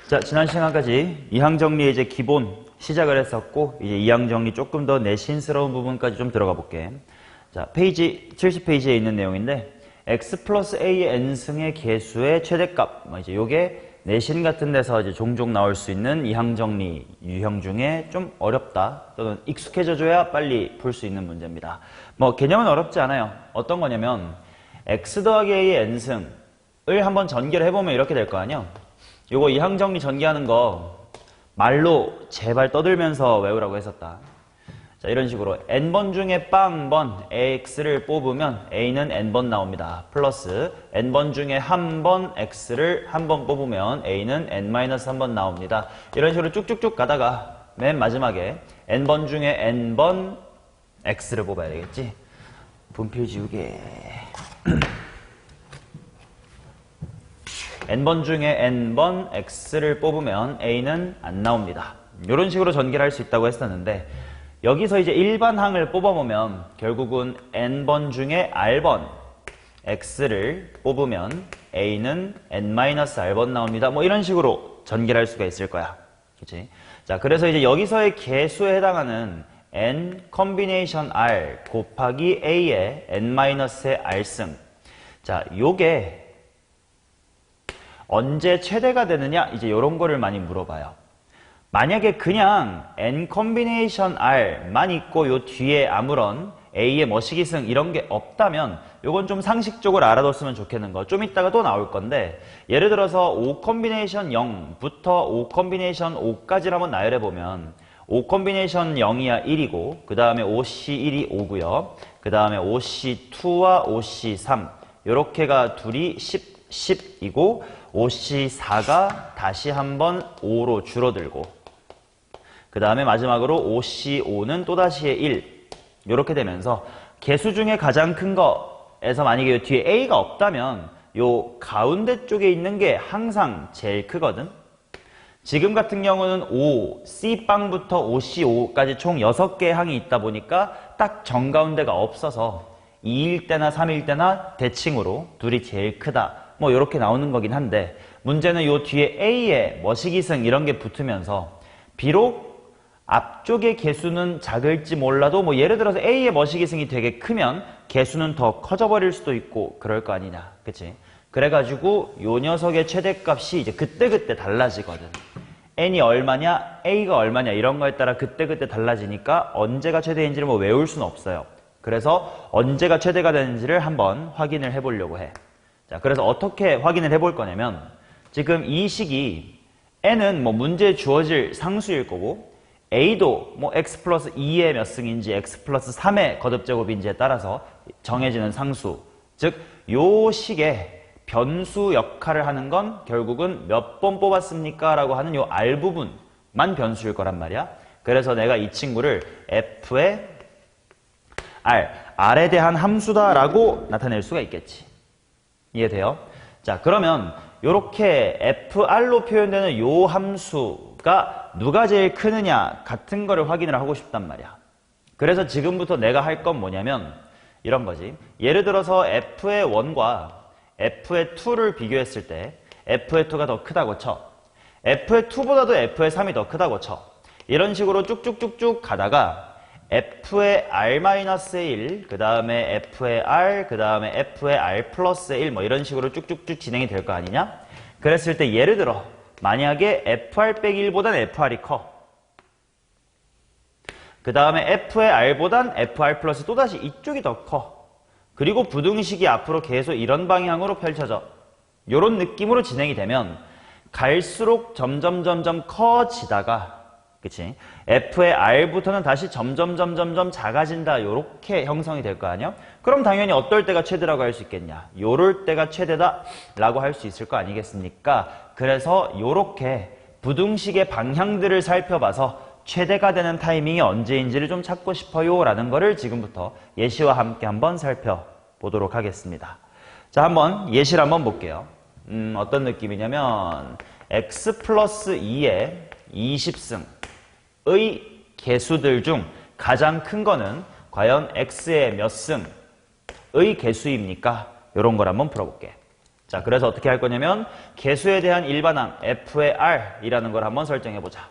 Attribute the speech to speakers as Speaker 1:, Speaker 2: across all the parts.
Speaker 1: 자, 지난 시간까지 이항정리의 이제 기본 시작을 했었고, 이제 이항정리 조금 더 내신스러운 부분까지 좀 들어가 볼게. 자, 페이지 70페이지에 있는 내용인데, x 플러스 a의 n승의 개수의 최대값, 이제 요게 내신 같은 데서 이제 종종 나올 수 있는 이항정리 유형 중에 좀 어렵다 또는 익숙해져줘야 빨리 풀 수 있는 문제입니다. 뭐 개념은 어렵지 않아요. 어떤 거냐면 x 더하기 a의 n승을 한번 전개를 해보면 이렇게 될 거 아니야. 요거 이항정리 전개하는 거 말로 제발 떠들면서 외우라고 했었다. 자, 이런 식으로 n번 중에 빵번 ax를 뽑으면 a는 n번 나옵니다. 플러스 n번 중에 한 번 x를 한 번 뽑으면 a는 n-1번 나옵니다. 이런 식으로 쭉쭉쭉 가다가 맨 마지막에 n번 중에 n번 x를 뽑아야 되겠지. 분필 지우개. n번 중에 n번 x를 뽑으면 a는 안 나옵니다. 이런 식으로 전개를 할 수 있다고 했었는데, 여기서 이제 일반항을 뽑아보면 결국은 n번 중에 r번 x를 뽑으면 a는 n-r번 나옵니다. 뭐 이런 식으로 전개를 할 수가 있을 거야. 그치? 자, 그래서 이제 여기서의 개수에 해당하는 n 컨비네이션 r 곱하기 a의 n-의 r승. 자, 요게 언제 최대가 되느냐? 이제 요런 거를 많이 물어봐요. 만약에 그냥 n 컨비네이션 r만 있고 요 뒤에 아무런 a의 머시기승 이런 게 없다면 요건 좀 상식적으로 알아뒀으면 좋겠는 거. 좀 이따가 또 나올 건데, 예를 들어서 5 컨비네이션 0부터 5 컨비네이션 5까지를 한번 나열해보면 5 컨비네이션 0이야 1이고, 그 다음에 5C1이 5고요. 그 다음에 5C2와 5C3 요렇게가 둘이 10이고 5C4가 다시 한번 5로 줄어들고, 그 다음에 마지막으로 5C5는 또다시의 1 이렇게 되면서 개수 중에 가장 큰 거에서 만약에 요 뒤에 A가 없다면 요 가운데 쪽에 있는 게 항상 제일 크거든. 지금 같은 경우는 5, C빵부터 5C5까지 총 6개의 항이 있다 보니까 딱 정가운데가 없어서 2일 때나 3일 때나 대칭으로 둘이 제일 크다 뭐 이렇게 나오는 거긴 한데, 문제는 요 뒤에 A의 머시기승 이런 게 붙으면서 비록 앞쪽의 개수는 작을지 몰라도 뭐 예를 들어서 A의 머시기승이 되게 크면 개수는 더 커져버릴 수도 있고 그럴 거 아니냐. 그치? 그래가지고 요 녀석의 최대값이 이제 그때그때 달라지거든. n이 얼마냐, a가 얼마냐 이런 거에 따라 그때그때 달라지니까 언제가 최대인지를 뭐 외울 수는 없어요. 그래서 언제가 최대가 되는지를 한번 확인을 해보려고 해. 자, 그래서 어떻게 확인을 해볼 거냐면, 지금 이 식이 n은 뭐 문제에 주어질 상수일 거고, a도 뭐 x 플러스 2의 몇 승인지 x 플러스 3의 거듭제곱인지에 따라서 정해지는 상수. 즉, 요 식의 변수 역할을 하는 건 결국은 몇 번 뽑았습니까? 라고 하는 요 r 부분만 변수일 거란 말이야. 그래서 내가 이 친구를 f의 r에 대한 함수다라고 나타낼 수가 있겠지. 이해돼요? 자, 그러면 요렇게 fr로 표현되는 요 함수가 누가 제일 크느냐 같은 거를 확인을 하고 싶단 말이야. 그래서 지금부터 내가 할 건 뭐냐면 이런 거지. 예를 들어서 f의 1과 f의 2를 비교했을 때 f의 2가 더 크다고 쳐. f의 2보다도 f의 3이 더 크다고 쳐. 이런 식으로 쭉쭉쭉쭉 가다가 f의 r-1, 그 다음에 f의 r, 그 다음에 f의 r 플러스 1 뭐 이런 식으로 쭉쭉쭉 진행이 될 거 아니냐? 그랬을 때 예를 들어 만약에 fr 빼기 1보단 fr이 커. 그 다음에 f의 r보단 fr 플러스 또다시 이쪽이 더 커. 그리고 부등식이 앞으로 계속 이런 방향으로 펼쳐져. 요런 느낌으로 진행이 되면 갈수록 점점 커지다가, 그치? f의 r부터는 다시 점점 작아진다. 요렇게 형성이 될 거 아니야? 그럼 당연히 어떨 때가 최대라고 할 수 있겠냐? 요럴 때가 최대다 라고 할 수 있을 거 아니겠습니까? 그래서 요렇게 부등식의 방향들을 살펴봐서 최대가 되는 타이밍이 언제인지를 좀 찾고 싶어요 라는 거를 지금부터 예시와 함께 한번 살펴보도록 하겠습니다. 자, 한번 예시를 한번 볼게요. 어떤 느낌이냐면 x 플러스 2의 20승의 개수들 중 가장 큰 거는 과연 x의 몇 승의 개수입니까? 이런 걸 한번 풀어볼게. 자, 그래서 어떻게 할 거냐면 개수에 대한 일반항 f의 r이라는 걸 한번 설정해 보자.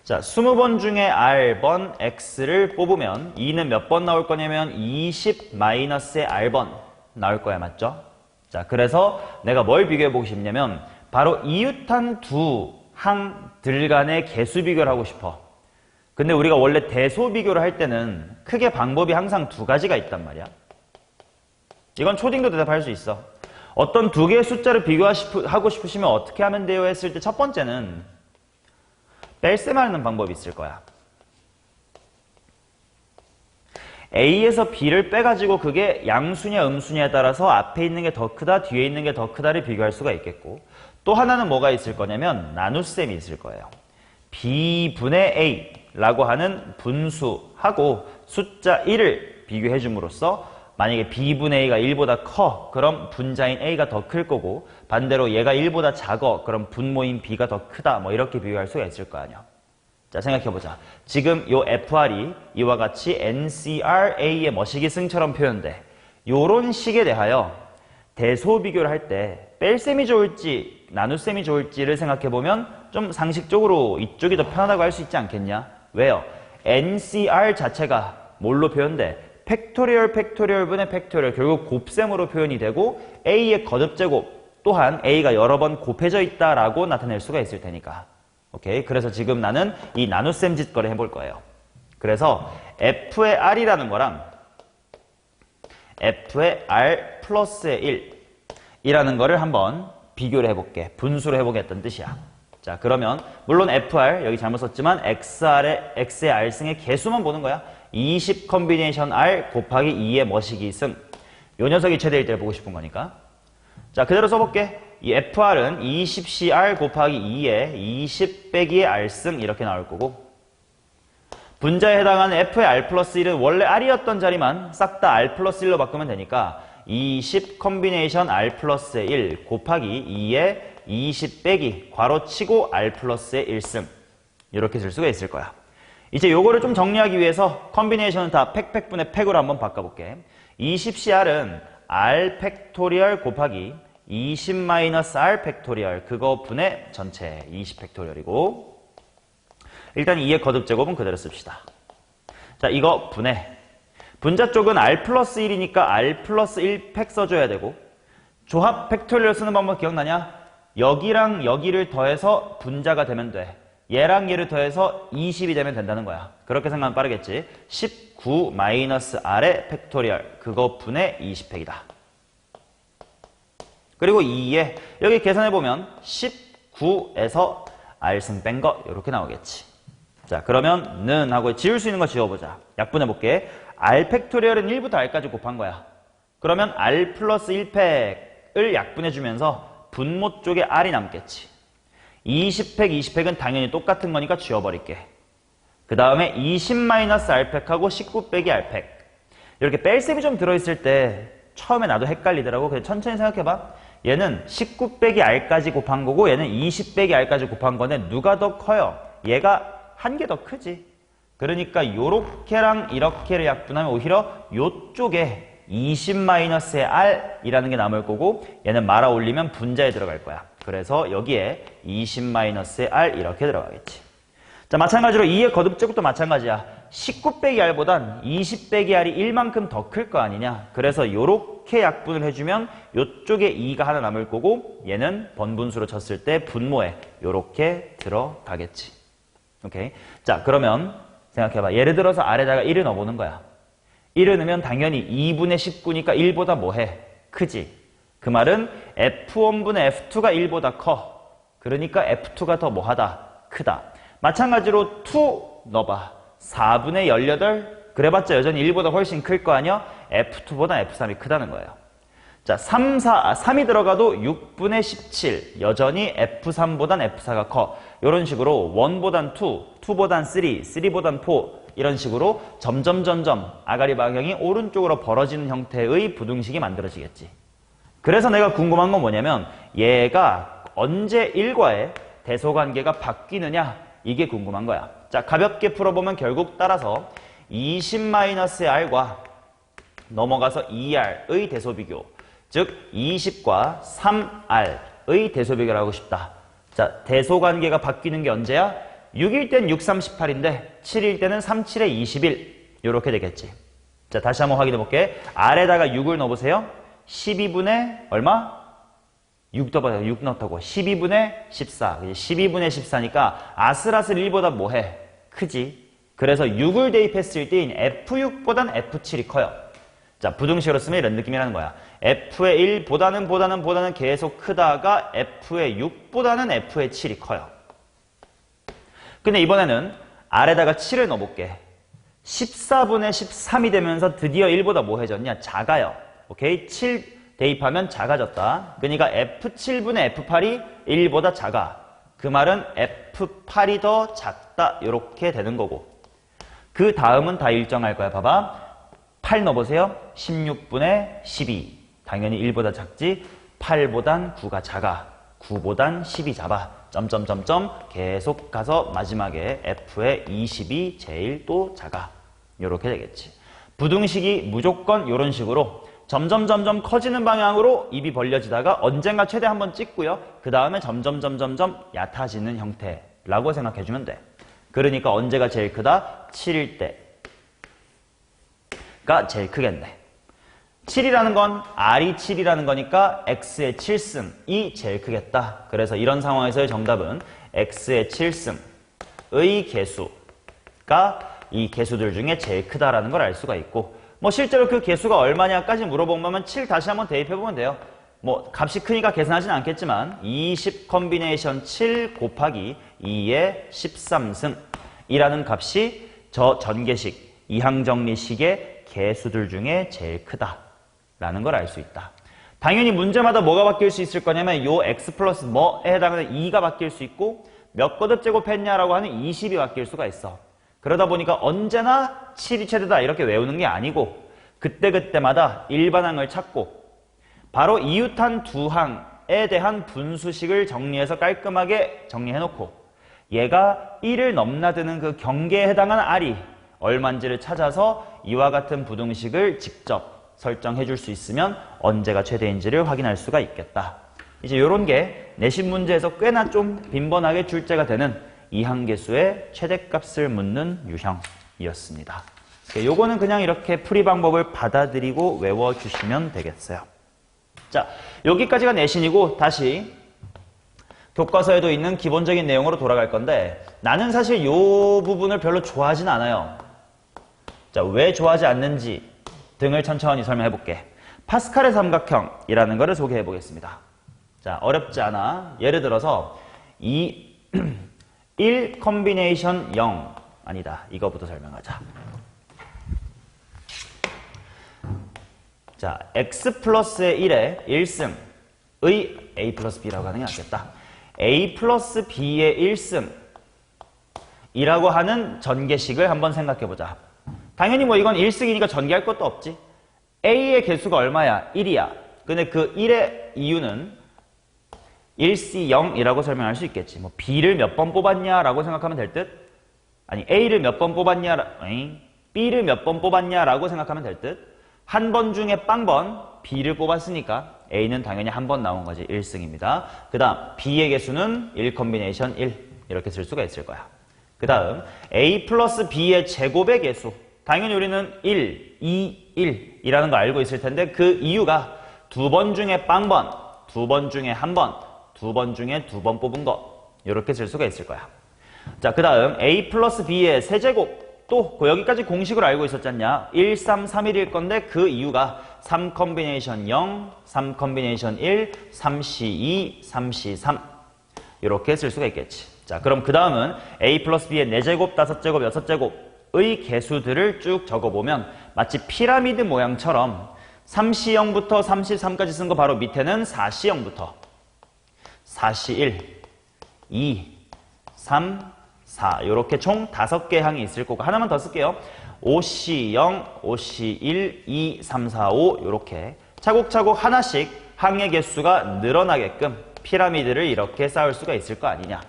Speaker 1: 자, 20번 중에 r번 x를 뽑으면 2는 몇 번 나올 거냐면 20-의 r번 나올 거야, 맞죠? 자, 그래서 내가 뭘 비교해 보고 싶냐면 바로 이웃한 두 항들 간의 개수 비교를 하고 싶어. 근데 우리가 원래 대소 비교를 할 때는 크게 방법이 항상 두 가지가 있단 말이야. 이건 초딩도 대답할 수 있어. 어떤 두 개의 숫자를 비교하고 싶으시면 어떻게 하면 돼요? 했을 때 첫 번째는 뺄셈하는 방법이 있을 거야. A에서 B를 빼가지고 그게 양수냐 음수냐에 따라서 앞에 있는 게 더 크다, 뒤에 있는 게 더 크다를 비교할 수가 있겠고, 또 하나는 뭐가 있을 거냐면 나눗셈이 있을 거예요. B분의 A라고 하는 분수하고 숫자 1을 비교해 줌으로써 만약에 B분의 A가 1보다 커, 그럼 분자인 A가 더 클 거고, 반대로 얘가 1보다 작어, 그럼 분모인 B가 더 크다, 뭐 이렇게 비교할 수가 있을 거 아니야. 자, 생각해보자. 지금 요 FR이 이와 같이 NCRA의 머시기승처럼 표현돼. 요런 식에 대하여 대소 비교를 할 때 뺄셈이 좋을지 나눗셈이 좋을지를 생각해보면 좀 상식적으로 이쪽이 더 편하다고 할 수 있지 않겠냐? 왜요? NCR 자체가 뭘로 표현돼? 팩토리얼 팩토리얼분의 팩토리얼, 결국 곱셈으로 표현이 되고 A의 거듭제곱 또한 A가 여러 번 곱해져 있다라고 나타낼 수가 있을 테니까. 오케이? 그래서 지금 나는 이 나눗셈 짓거리 해볼 거예요. 그래서 F의 R이라는 거랑 F의 R 플러스의 1 이라는 거를 한번 비교를 해볼게. 분수를 해보겠다는 뜻이야. 자, 그러면 물론 FR 여기 잘못 썼지만 X의 R승의 개수만 보는 거야. 20 컨비네이션 R 곱하기 2의 머시기 승. 요 녀석이 최대일 때를 보고 싶은 거니까. 자, 그대로 써볼게. 이 FR은 20CR 곱하기 2의 20 빼기의 R승 이렇게 나올 거고, 분자에 해당하는 F의 R 플러스 1은 원래 R이었던 자리만 싹 다 R 플러스 1로 바꾸면 되니까 20 컨비네이션 R 플러스의 1 곱하기 2의 20 빼기 괄호치고 R 플러스의 1승 이렇게 쓸 수가 있을 거야. 이제 요거를 좀 정리하기 위해서 컨비네이션은 다 팩분의 팩으로 한번 바꿔볼게. 20CR은 R 팩토리얼 곱하기 20-R 팩토리얼 그거 분의 전체 20 팩토리얼이고, 일단 2의 거듭제곱은 그대로 씁시다. 자, 이거 분해. 분자 쪽은 R 플러스 1이니까 R 플러스 1 팩 써줘야 되고, 조합 팩토리얼 쓰는 방법 기억나냐? 여기랑 여기를 더해서 분자가 되면 돼. 얘랑 얘를 더해서 20이 되면 된다는 거야. 그렇게 생각하면 빠르겠지. 19-R의 팩토리얼 그거 분의 20팩이다. 그리고 2에 여기 계산해보면 19에서 R승 뺀 거 이렇게 나오겠지. 자, 그러면 는 하고 지울 수 있는 거 지워보자. 약분해볼게. R 팩토리얼은 1부터 R까지 곱한 거야. 그러면 R 플러스 1팩을 약분해주면서 분모 쪽에 R이 남겠지. 20팩, 20팩은 당연히 똑같은 거니까 지워버릴게. 그 다음에 20-R팩하고 19 빼기 R팩. 이렇게 뺄셈이 좀 들어있을 때 처음에 나도 헷갈리더라고. 그래서 천천히 생각해봐. 얘는 19 빼기 R까지 곱한 거고 얘는 20 빼기 R까지 곱한 건데 누가 더 커요? 얘가 한 개 더 크지. 그러니까 요렇게랑 이렇게를 약분하면 오히려 요쪽에 20-의 R이라는 게 남을 거고 얘는 말아 올리면 분자에 들어갈 거야. 그래서 여기에 20-의 R 이렇게 들어가겠지. 자, 마찬가지로 2의 거듭제곱도 마찬가지야. 19 빼기 R보단 20 빼기 R이 1만큼 더 클 거 아니냐. 그래서 요렇게 약분을 해주면 요쪽에 2가 하나 남을 거고 얘는 번분수로 쳤을 때 분모에 요렇게 들어가겠지. 오케이. 자, 그러면 생각해봐. 예를 들어서 R에다가 1을 넣어보는 거야. 1을 넣으면 당연히 2분의 19니까 1보다 뭐해? 크지. 그 말은 F1분의 F2가 1보다 커. 그러니까 F2가 더 뭐하다? 크다. 마찬가지로 2 넣어봐. 4분의 18 그래봤자 여전히 1보다 훨씬 클 거 아니야? F2보다 F3이 크다는 거예요. 자, 3이 들어가도 6분의 17 여전히 F3보단 F4가 커. 이런 식으로 1보단 2, 2보단 3, 3보단 4 이런 식으로 점점 아가리 방향이 오른쪽으로 벌어지는 형태의 부등식이 만들어지겠지. 그래서 내가 궁금한 건 뭐냐면 얘가 언제 1과의 대소관계가 바뀌느냐 이게 궁금한 거야. 자, 가볍게 풀어보면 결국 따라서 20-의 R과 넘어가서 2R의 대소비교, 즉 20과 3R의 대소비교를 하고 싶다. 자, 대소관계가 바뀌는 게 언제야? 6일 땐 6, 38인데 7일 때는 3, 7에 21 이렇게 되겠지. 자, 다시 한번 확인해 볼게. R에다가 6을 넣어보세요. 12분의 얼마? 6 넣어봐요. 6 넣었다고. 12분의 14. 12분의 14니까 아슬아슬 1보다 뭐해? 크지. 그래서 6을 대입했을 때인 F6보단 F7이 커요. 자, 부등식으로 쓰면 이런 느낌이라는 거야. F의 1보다는 계속 크다가 F의 6보다는 F의 7이 커요. 근데 이번에는 R에다가 7을 넣어볼게. 14분의 13이 되면서 드디어 1보다 뭐 해졌냐? 작아요. 오케이? 7 대입하면 작아졌다. 그러니까 F7분의 F8이 1보다 작아. 그 말은 F8이 더 작다. 이렇게 되는 거고. 그 다음은 다 일정할 거야. 봐봐. 8 넣어보세요. 16분의 12. 당연히 1보다 작지. 8보단 9가 작아. 9보단 10이 작아. 점점점점 계속 가서 마지막에 F의 20이 제일 또 작아. 이렇게 되겠지. 부등식이 무조건 이런 식으로 점점점점 커지는 방향으로 입이 벌려지다가 언젠가 최대 한번 찍고요. 그 다음에 점점점점점 얕아지는 형태라고 생각해주면 돼. 그러니까 언제가 제일 크다? 7일 때가 제일 크겠네. 7이라는 건 R이 7이라는 거니까 X의 7승이 제일 크겠다. 그래서 이런 상황에서의 정답은 X의 7승의 개수가 이 개수들 중에 제일 크다라는 걸 알 수가 있고, 뭐 실제로 그 개수가 얼마냐까지 물어보면 7 다시 한번 대입해보면 돼요. 뭐 값이 크니까 계산하진 않겠지만 20 컨비네이션 7 곱하기 2의 13승 이라는 값이 저 전개식, 이항정리식의 개수들 중에 제일 크다라는 걸 알 수 있다. 당연히 문제마다 뭐가 바뀔 수 있을 거냐면 요 x 플러스 뭐에 해당하는 2가 바뀔 수 있고 몇 거듭 제곱했냐라고 하는 20이 바뀔 수가 있어. 그러다 보니까 언제나 7이 최대다 이렇게 외우는 게 아니고 그때그때마다 일반항을 찾고 바로 이웃한 두 항에 대한 분수식을 정리해서 깔끔하게 정리해놓고 얘가 1을 넘나드는 그 경계에 해당하는 R이 얼마인지를 찾아서 이와 같은 부등식을 직접 설정해 줄 수 있으면 언제가 최대인지를 확인할 수가 있겠다. 이제 이런 게 내신 문제에서 꽤나 좀 빈번하게 출제가 되는 이항계수의 최대값을 묻는 유형이었습니다. 요거는 그냥 이렇게 풀이 방법을 받아들이고 외워주시면 되겠어요. 자, 여기까지가 내신이고 다시 교과서에도 있는 기본적인 내용으로 돌아갈 건데 나는 사실 이 부분을 별로 좋아하진 않아요. 자, 왜 좋아하지 않는지 등을 천천히 설명해 볼게. 파스칼의 삼각형이라는 것을 소개해 보겠습니다. 자, 어렵지 않아. 예를 들어서 1 컨비네이션 0 아니다. 이거부터 설명하자. 자, x 플러스의 1의 1승의 a 플러스 b라고 하는 게 낫겠다. a 플러스 b의 1승이라고 하는 전개식을 한번 생각해 보자. 당연히 뭐 이건 1승이니까 전개할 것도 없지. a의 개수가 얼마야? 1이야. 근데 그 1의 이유는 1C0이라고 설명할 수 있겠지. 뭐 B를 몇 번 뽑았냐라고 생각하면 될 듯? 아니 A를 몇 번 뽑았냐, B를 몇 번 뽑았냐라고 생각하면 될 듯? 한 번 중에 빵번 B를 뽑았으니까 A는 당연히 한 번 나온 거지. 1승입니다. 그 다음 B의 개수는 1 컨비네이션 1 이렇게 쓸 수가 있을 거야. 그 다음 A 플러스 B의 제곱의 개수 당연히 우리는 1, 2, 1이라는 거 알고 있을 텐데 그 이유가 두 번 중에 빵번, 두 번 중에 한 번, 두 번 중에 두 번 뽑은 거 이렇게 쓸 수가 있을 거야. 자, 그 다음 A 플러스 B의 세제곱 또 여기까지 공식을 알고 있었잖냐. 1, 3, 3, 1일 건데 그 이유가 3 컨비네이션 0, 3 컨비네이션 1, 3C2, 3C3 이렇게 쓸 수가 있겠지. 자, 그럼 그 다음은 A 플러스 B의 4제곱, 5제곱, 6제곱의 개수들을 쭉 적어보면 마치 피라미드 모양처럼 3C0부터 3C3까지 쓴 거 바로 밑에는 4C0부터 4C1, 2, 3, 4 이렇게 총 5개 항이 있을 거고 하나만 더 쓸게요. 5C0, 5C1, 2, 3, 4, 5 이렇게 차곡차곡 하나씩 항의 개수가 늘어나게끔 피라미드를 이렇게 쌓을 수가 있을 거 아니냐.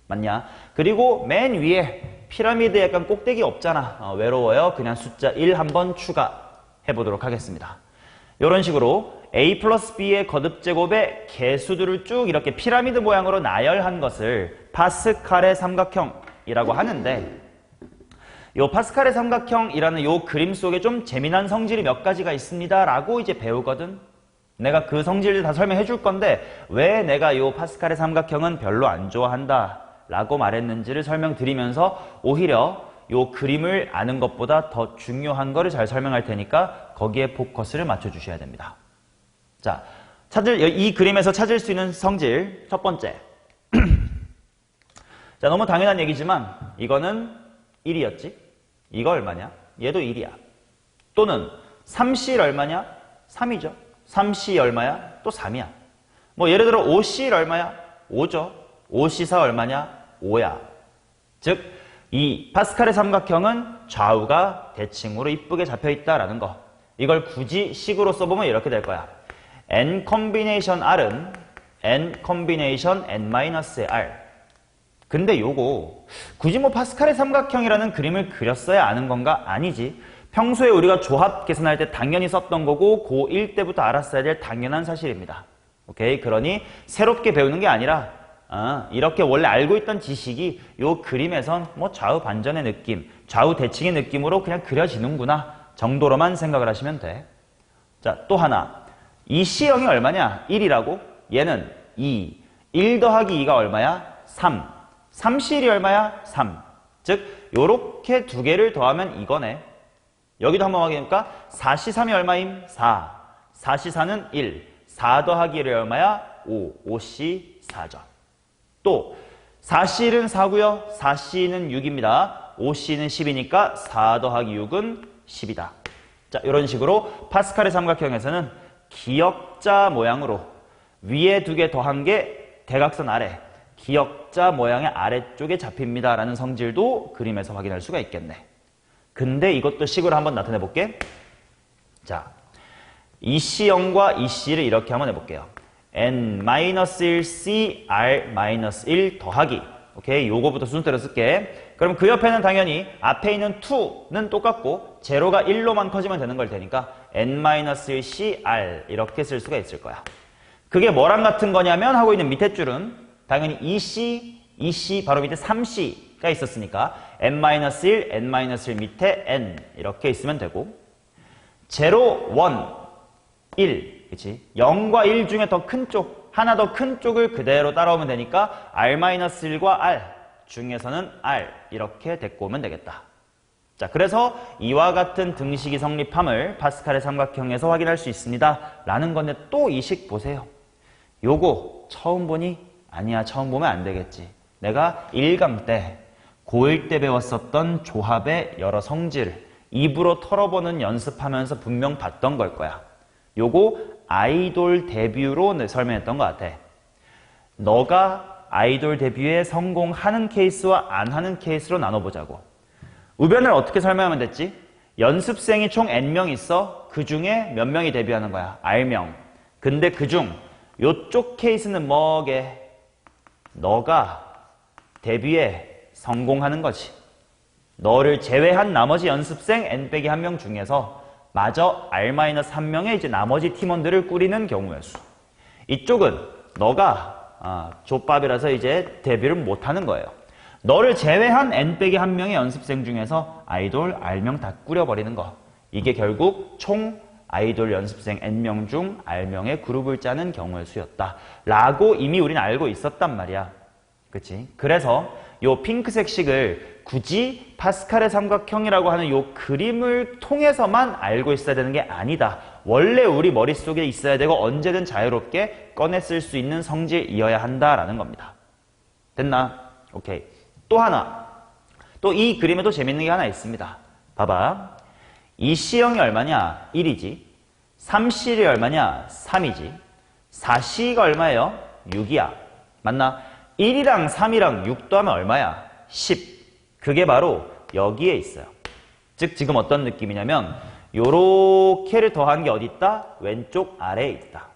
Speaker 1: 맞냐? 그리고 맨 위에 피라미드 약간 꼭대기 없잖아. 외로워요. 그냥 숫자 1 한번 추가. 해보도록 하겠습니다. 이런 식으로 A 플러스 B의 거듭제곱의 개수들을 쭉 이렇게 피라미드 모양으로 나열한 것을 파스칼의 삼각형이라고 하는데, 요 파스칼의 삼각형이라는 요 그림 속에 좀 재미난 성질이 몇 가지가 있습니다 라고 이제 배우거든. 내가 그 성질을 다 설명해 줄 건데 왜 내가 요 파스칼의 삼각형은 별로 안 좋아한다 라고 말했는지를 설명드리면서 오히려 요 그림을 아는 것보다 더 중요한 거를 잘 설명할 테니까 거기에 포커스를 맞춰 주셔야 됩니다. 자, 이 그림에서 찾을 수 있는 성질 첫 번째. 자, 너무 당연한 얘기지만 이거는 1이었지? 이거 얼마냐? 얘도 1이야. 또는 3C 얼마냐? 3이죠. 3C 얼마야? 또 3이야. 뭐 예를 들어 5C 얼마야? 5죠. 5C4 얼마냐? 5야. 즉, 이 파스칼의 삼각형은 좌우가 대칭으로 이쁘게 잡혀있다라는 거. 이걸 굳이 식으로 써보면 이렇게 될 거야. n 컴비네이션 r은 n 컴비네이션 n-r. 근데 요거 굳이 뭐 파스칼의 삼각형이라는 그림을 그렸어야 아는 건가? 아니지. 평소에 우리가 조합 계산할 때 당연히 썼던 거고 고1 때부터 알았어야 될 당연한 사실입니다. 오케이? 그러니 새롭게 배우는 게 아니라 이렇게 원래 알고 있던 지식이 요 그림에선 뭐 좌우 반전의 느낌, 좌우 대칭의 느낌으로 그냥 그려지는구나 정도로만 생각을 하시면 돼. 자, 또 하나. 이 C형이 얼마냐? 1이라고? 얘는 2. 1 더하기 2가 얼마야? 3. 3C1이 얼마야? 3. 즉 요렇게 두 개를 더하면 이거네. 여기도 한번 확인해볼까? 4C3이 얼마임? 4. 4C4는 1. 4 더하기 1이 얼마야? 5. 5C4죠. 또 4C1은 4고요. 4C는 6입니다. 5C는 10이니까 4 더하기 6은 10이다. 자, 이런 식으로 파스칼의 삼각형에서는 기역자 모양으로 위에 두 개 더한 게 대각선 아래, 기역자 모양의 아래쪽에 잡힙니다 라는 성질도 그림에서 확인할 수가 있겠네. 근데 이것도 식으로 한번 나타내 볼게. 자, 이 C형과 이 C를 이렇게 한번 해볼게요. n-1c r-1 더하기. 오케이, 요거부터 순서대로 쓸게. 그럼 그 옆에는 당연히 앞에 있는 2는 똑같고 제로가 1로만 커지면 되는 걸 테니까 n-1c r 이렇게 쓸 수가 있을 거야. 그게 뭐랑 같은 거냐면 하고 있는 밑에 줄은 당연히 2C 바로 밑에 3C가 있었으니까 n-1, n-1 밑에 n 이렇게 있으면 되고 0, 1, 1 그치? 0과 1 중에 더 큰 쪽, 하나 더 큰 쪽을 그대로 따라오면 되니까 r-1과 r 중에서는 r 이렇게 데리고 오면 되겠다. 자, 그래서 이와 같은 등식이 성립함을 파스칼의 삼각형에서 확인할 수 있습니다 라는 건데 또 이 식 보세요. 요거 처음 보니? 아니야, 처음 보면 안 되겠지. 내가 1강 때 고1 때 배웠었던 조합의 여러 성질을 입으로 털어보는 연습하면서 분명 봤던 걸 거야. 요거 아이돌 데뷔로 설명했던 것 같아. 너가 아이돌 데뷔에 성공하는 케이스와 안 하는 케이스로 나눠보자고. 우변을 어떻게 설명하면 됐지? 연습생이 총 N명 있어. 그 중에 몇 명이 데뷔하는 거야? R명. 근데 그중 요쪽 케이스는 뭐게? 너가 데뷔에 성공하는 거지. 너를 제외한 나머지 연습생 N-1명 중에서 마저 R-1명의 이제 나머지 팀원들을 꾸리는 경우의 수. 이쪽은 너가 족밥이라서 이제 데뷔를 못하는 거예요. 너를 제외한 N-1명의 연습생 중에서 아이돌 R명 다 꾸려버리는 거. 이게 결국 총 아이돌 연습생 N명 중 R명의 그룹을 짜는 경우의 수였다 라고 이미 우리는 알고 있었단 말이야. 그치? 그래서 요 핑크색 식을 굳이 파스칼의 삼각형이라고 하는 요 그림을 통해서만 알고 있어야 되는 게 아니다. 원래 우리 머릿속에 있어야 되고 언제든 자유롭게 꺼내 쓸 수 있는 성질이어야 한다라는 겁니다. 됐나? 오케이. 또 하나. 또 이 그림에도 재밌는 게 하나 있습니다. 봐봐. 이 C형이 얼마냐? 1이지. 3C이 얼마냐? 3이지. 4C가 얼마예요? 6이야. 맞나? 1이랑 3이랑 6 더하면 얼마야? 10. 그게 바로 여기에 있어요. 즉 지금 어떤 느낌이냐면 요렇게를 더한 게 어디 있다? 왼쪽 아래에 있다.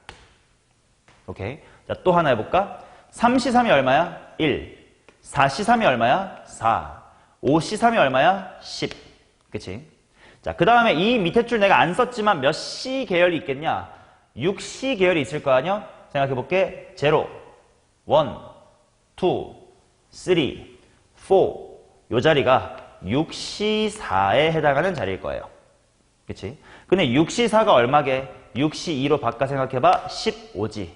Speaker 1: 오케이. 자, 또 하나 해볼까? 3C3이 얼마야? 1. 4C3이 얼마야? 4. 5C3이 얼마야? 10. 그치? 자, 그 다음에 이 밑에 줄 내가 안 썼지만 몇 시 계열이 있겠냐? 6시 계열이 있을 거 아니야? 생각해볼게. 0, 1, 2, 3, 4. 요 자리가 6시 4에 해당하는 자리일 거예요. 그치? 근데 6시 4가 얼마게? 6시 2로 바꿔 생각해봐. 15지.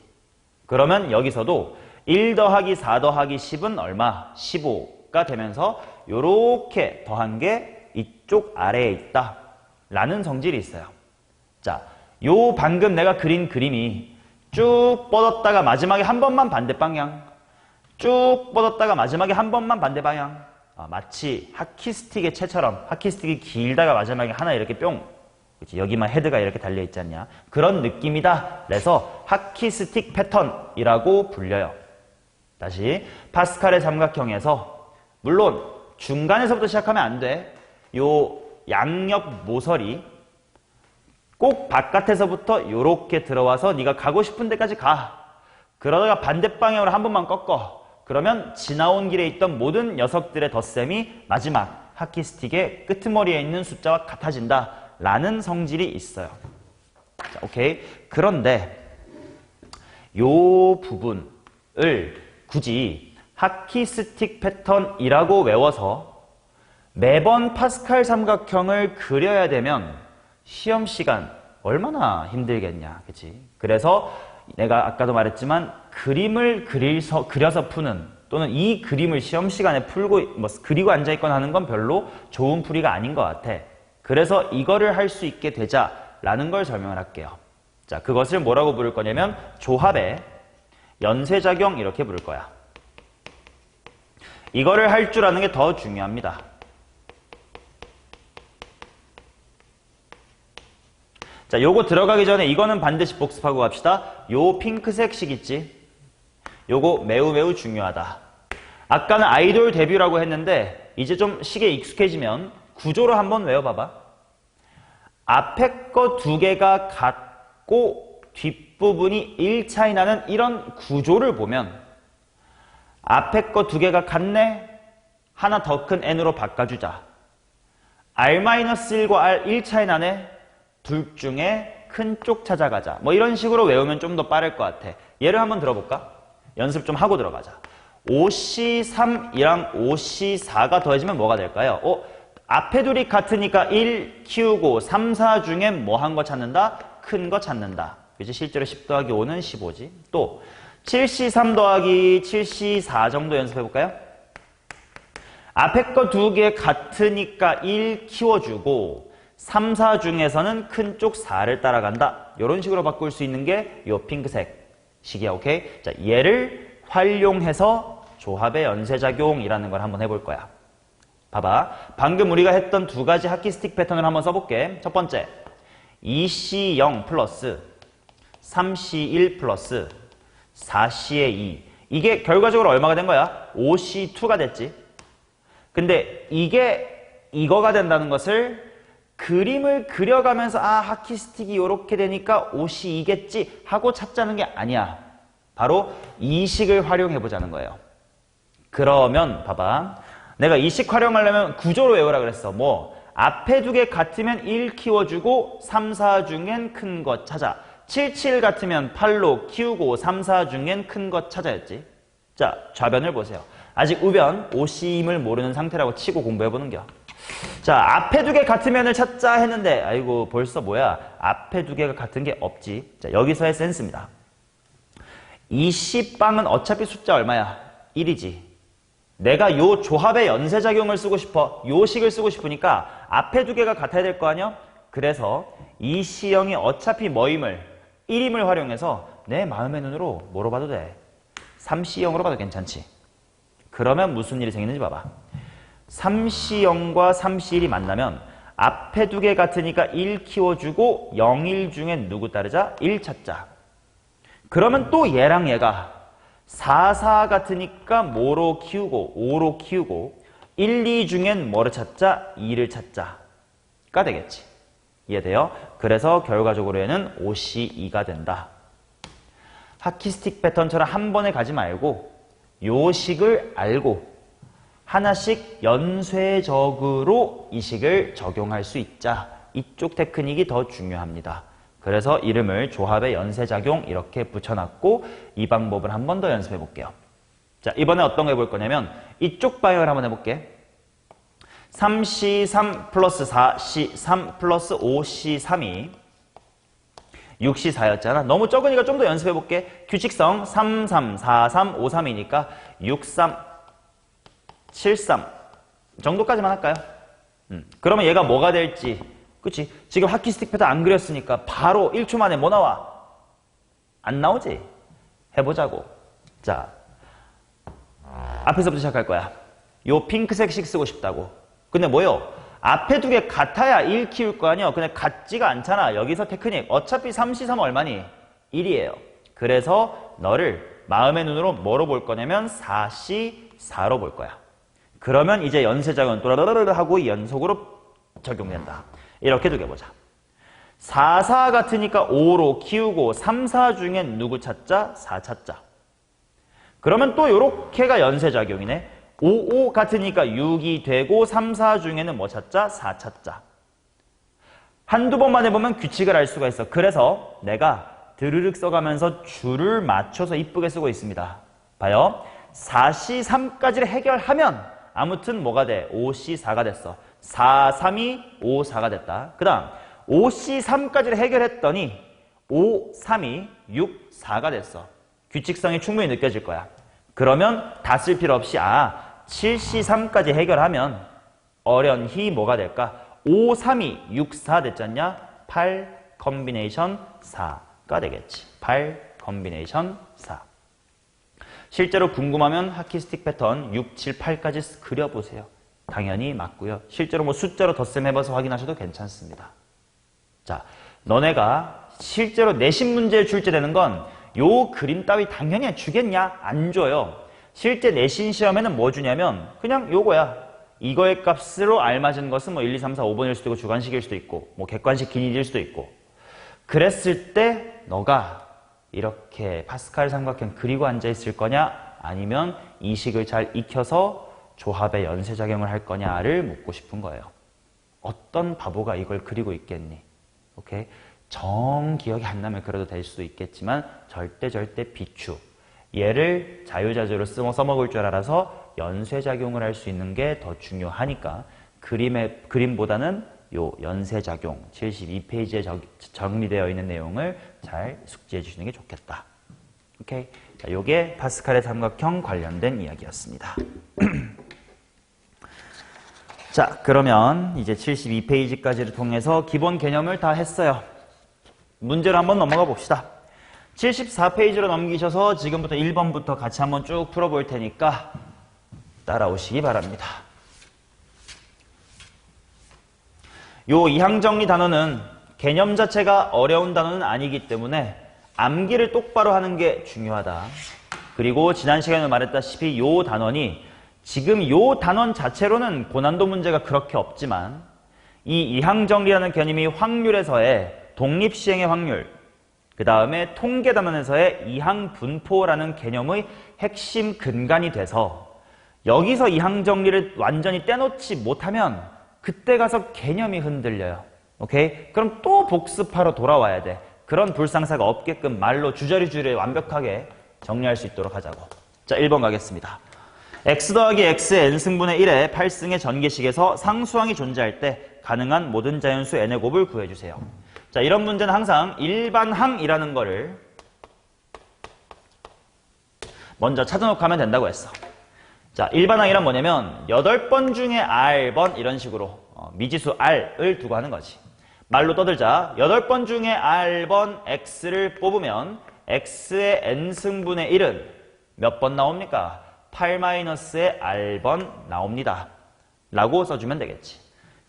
Speaker 1: 그러면 여기서도 1 더하기 4 더하기 10은 얼마? 15가 되면서 요렇게 더한 게 이쪽 아래에 있다 라는 성질이 있어요. 자, 요 방금 내가 그린 그림이 쭉 뻗었다가 마지막에 한 번만 반대 방향, 쭉 뻗었다가 마지막에 한 번만 반대 방향. 마치 하키스틱의 채처럼 하키스틱이 길다가 마지막에 하나 이렇게 뿅, 그치? 여기만 헤드가 이렇게 달려있지 않냐, 그런 느낌이다. 그래서 하키스틱 패턴이라고 불려요. 다시 파스칼의 삼각형에서 물론 중간에서부터 시작하면 안 돼. 요 양옆 모서리 꼭 바깥에서부터 요렇게 들어와서 네가 가고 싶은 데까지 가. 그러다가 반대 방향으로 한 번만 꺾어. 그러면 지나온 길에 있던 모든 녀석들의 덧셈이 마지막 하키스틱의 끄트머리에 있는 숫자와 같아진다 라는 성질이 있어요. 자, 오케이. 그런데 요 부분을 굳이 하키스틱 패턴이라고 외워서 매번 파스칼 삼각형을 그려야 되면 시험 시간 얼마나 힘들겠냐, 그치? 그래서 내가 아까도 말했지만 그림을 그려서 푸는, 또는 이 그림을 시험 시간에 풀고 그리고 앉아있거나 하는 건 별로 좋은 풀이가 아닌 것 같아. 그래서 이거를 할 수 있게 되자라는 걸 설명을 할게요. 자, 그것을 뭐라고 부를 거냐면 조합의 연쇄작용 이렇게 부를 거야. 이거를 할 줄 아는 게 더 중요합니다. 자, 요거 들어가기 전에 이거는 반드시 복습하고 갑시다. 요 핑크색 식 있지? 요거 매우 매우 중요하다. 아까는 아이돌 데뷔라고 했는데 이제 좀 식에 익숙해지면 구조를 한번 외워봐봐. 앞에 거 두 개가 같고 뒷부분이 1 차이 나는 이런 구조를 보면 앞에 거 두 개가 같네? 하나 더 큰 n으로 바꿔주자. r-1과 r 1 차이 나네? 둘 중에 큰 쪽 찾아가자. 뭐 이런 식으로 외우면 좀 더 빠를 것 같아. 예를 한번 들어볼까? 연습 좀 하고 들어가자. 5C3이랑 5C4가 더해지면 뭐가 될까요? 앞에 둘이 같으니까 1 키우고 3, 4 중에 뭐 한 거 찾는다? 큰 거 찾는다. 그치? 실제로 10 더하기 5는 15지. 또 7C3 더하기 7C4 정도 연습해볼까요? 앞에 거 두 개 같으니까 1 키워주고 3, 4 중에서는 큰 쪽 4를 따라간다. 이런 식으로 바꿀 수 있는 게 이 핑크색 식이야. 오케이? 자, 얘를 활용해서 조합의 연쇄작용이라는 걸 한번 해볼 거야. 봐봐. 방금 우리가 했던 두 가지 하키스틱 패턴을 한번 써볼게. 첫 번째, 2C0 플러스 3C1 플러스 4C의 2. 이게 결과적으로 얼마가 된 거야? 5C2가 됐지. 근데 이게 이거가 된다는 것을 그림을 그려가면서 하키스틱이 이렇게 되니까 5C2겠지 하고 찾자는 게 아니야. 바로 이 식을 활용해보자는 거예요. 그러면 봐봐. 내가 이 식 활용하려면 구조로 외우라 그랬어. 앞에 두 개 같으면 1 키워주고 3, 4 중엔 큰 것 찾아. 7, 7 같으면 8로 키우고 3, 4 중엔 큰 것 찾아였지. 자, 좌변을 보세요. 아직 우변 5C임을 모르는 상태라고 치고 공부해보는겨. 자, 앞에 두 개 같은 면을 찾자 했는데 아이고 벌써 뭐야? 앞에 두 개가 같은 게 없지. 자, 여기서의 센스입니다. 이 C빵은 어차피 숫자 얼마야? 1이지. 내가 요 조합의 연쇄작용을 쓰고 싶어. 요 식을 쓰고 싶으니까 앞에 두 개가 같아야 될 거 아니야? 그래서 이 C형이 어차피 뭐임을? 1임을 활용해서 내 마음의 눈으로 뭐로 봐도 돼? 3C형으로 봐도 괜찮지. 그러면 무슨 일이 생기는지 봐봐. 3C0과 3C1이 만나면 앞에 두 개 같으니까 1 키워주고 0, 1 중에 누구 따르자? 1 찾자. 그러면 또 얘랑 얘가 4, 4 같으니까 뭐로 키우고 5로 키우고 1, 2 중엔 뭐를 찾자? 2를 찾자가 되겠지. 이해돼요? 그래서 결과적으로 얘는 5C2가 된다. 하키스틱 패턴처럼 한 번에 가지 말고 요 식을 알고 하나씩 연쇄적으로 이 식을 적용할 수 있자 이쪽 테크닉이 더 중요합니다. 그래서 이름을 조합의 연쇄작용 이렇게 붙여놨고 이 방법을 한 번 더 연습해 볼게요. 자, 이번에 어떤 거 해볼 거냐면 이쪽 방향을 한번 해볼게. 3C3 플러스 4C3 플러스 5C3이 6C4였잖아. 너무 적으니까 좀 더 연습해 볼게. 규칙성 33, 43, 53이니까 63, 73 정도까지만 할까요? 그러면 얘가 뭐가 될지, 그치? 지금 하키스틱 패턴 안 그렸으니까 바로 1초 만에 뭐 나와? 안 나오지? 해보자고. 자, 앞에서부터 시작할 거야. 요 핑크색씩 쓰고 싶다고. 근데 뭐요? 앞에 두 개 같아야 1 키울 거 아니야? 근데 같지가 않잖아. 여기서 테크닉. 어차피 3C3 얼마니? 1이에요. 그래서 너를 마음의 눈으로 뭐로 볼 거냐면 4C4로 볼 거야. 그러면 이제 연쇄작용 또라라라라 하고 연속으로 적용된다. 이렇게 두개 보자. 4, 4 같으니까 5로 키우고 3, 4 중엔 누구 찾자? 4 찾자. 그러면 또 요렇게가 연쇄작용이네. 5, 5 같으니까 6이 되고 3, 4 중에는 뭐 찾자? 4 찾자. 한두 번만 해보면 규칙을 알 수가 있어. 그래서 내가 드르륵 써가면서 줄을 맞춰서 이쁘게 쓰고 있습니다. 봐요. 4C3까지를 해결하면 아무튼 뭐가 돼? 5C4가 됐어. 4, 3이 5, 4가 됐다. 그 다음 5C3까지를 해결했더니 5, 3이 6, 4가 됐어. 규칙성이 충분히 느껴질 거야. 그러면 다 쓸 필요 없이 7C3까지 해결하면 어련히 뭐가 될까? 5, 3이 6, 4 됐잖냐? 8 컨비네이션 4가 되겠지. 8 컨비네이션 4. 실제로 궁금하면 하키스틱 패턴 6, 7, 8까지 그려보세요. 당연히 맞고요. 실제로 뭐 숫자로 덧셈 해봐서 확인하셔도 괜찮습니다. 자, 너네가 실제로 내신 문제에 출제되는 건 요 그림 따위 당연히 주겠냐? 안 줘요. 실제 내신 시험에는 뭐 주냐면 그냥 요거야. 이거의 값으로 알맞은 것은 뭐 1, 2, 3, 4, 5번일 수도 있고 주관식일 수도 있고 뭐 객관식 기니일 수도 있고. 그랬을 때 너가 이렇게 파스칼 삼각형 그리고 앉아있을 거냐? 아니면 이 식을 잘 익혀서 조합의 연쇄작용을 할 거냐를 묻고 싶은 거예요. 어떤 바보가 이걸 그리고 있겠니? 오케이? 정 기억이 안 나면 그래도 될 수도 있겠지만 절대 비추. 얘를 자유자재로 써먹을 줄 알아서 연쇄작용을 할 수 있는 게 더 중요하니까 그림보다는 요 연쇄작용 72페이지에 정리되어 있는 내용을 잘 숙지해 주시는 게 좋겠다. 오케이? 자, 요게 파스칼의 삼각형 관련된 이야기였습니다. 자, 그러면 이제 72페이지까지를 통해서 기본 개념을 다 했어요. 문제로 한번 넘어가 봅시다. 74페이지로 넘기셔서 지금부터 1번부터 같이 한번 쭉 풀어볼 테니까 따라오시기 바랍니다. 요 이항정리 단어는 개념 자체가 어려운 단어는 아니기 때문에 암기를 똑바로 하는 게 중요하다. 그리고 지난 시간에 말했다시피 요 단원이 지금 요 단원 자체로는 고난도 문제가 그렇게 없지만 이 이항정리라는 개념이 확률에서의 독립시행의 확률, 그 다음에 통계단원에서의 이항분포라는 개념의 핵심 근간이 돼서 여기서 이항정리를 완전히 떼놓지 못하면 그때 가서 개념이 흔들려요. 오케이? 그럼 또 복습하러 돌아와야 돼. 그런 불상사가 없게끔 말로 주저리주저리 완벽하게 정리할 수 있도록 하자고. 자, 1번 가겠습니다. x 더하기 x의 n승분의 1의 8승의 전개식에서 상수항이 존재할 때 가능한 모든 자연수 n의 곱을 구해주세요. 자, 이런 문제는 항상 일반항이라는 거를 먼저 찾아놓고 하면 된다고 했어. 자, 일반항이란 뭐냐면 8번 중에 R번 이런 식으로 미지수 R을 두고 하는 거지. 말로 떠들자. 8번 중에 R번 X를 뽑으면 X의 N승분의 1은 몇 번 나옵니까? 8-의 R번 나옵니다. 라고 써주면 되겠지.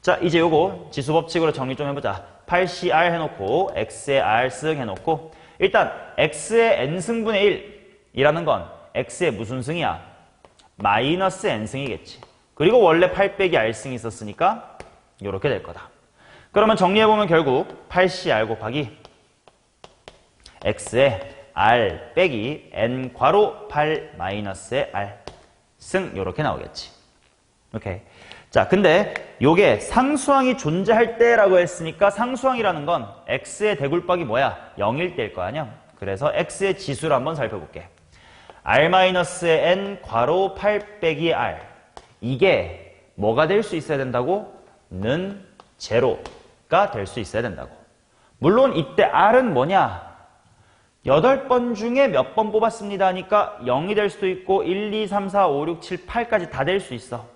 Speaker 1: 자, 이제 요거 지수법칙으로 정리 좀 해보자. 8CR 해놓고 X의 R승 해놓고 일단 X의 N승분의 1이라는 건 X의 무슨 승이야? 마이너스 N승이겠지. 그리고 원래 8 빼기 R승이 있었으니까 요렇게 될 거다. 그러면 정리해보면 결국 8CR 곱하기 X의 R 빼기 N 괄호 8 마이너스의 R 승 요렇게 나오겠지. 오케이. 자, 근데 요게 상수항이 존재할 때라고 했으니까 상수항이라는 건 x의 대굴박이 뭐야? 0일 때일 거 아니야? 그래서 x의 지수를 한번 살펴볼게. r-n 괄호 8 빼기 r. 이게 뭐가 될 수 있어야 된다고? 는 제로가 될 수 있어야 된다고. 물론 이때 r은 뭐냐? 8번 중에 몇 번 뽑았습니다 하니까 0이 될 수도 있고 1, 2, 3, 4, 5, 6, 7, 8까지 다 될 수 있어.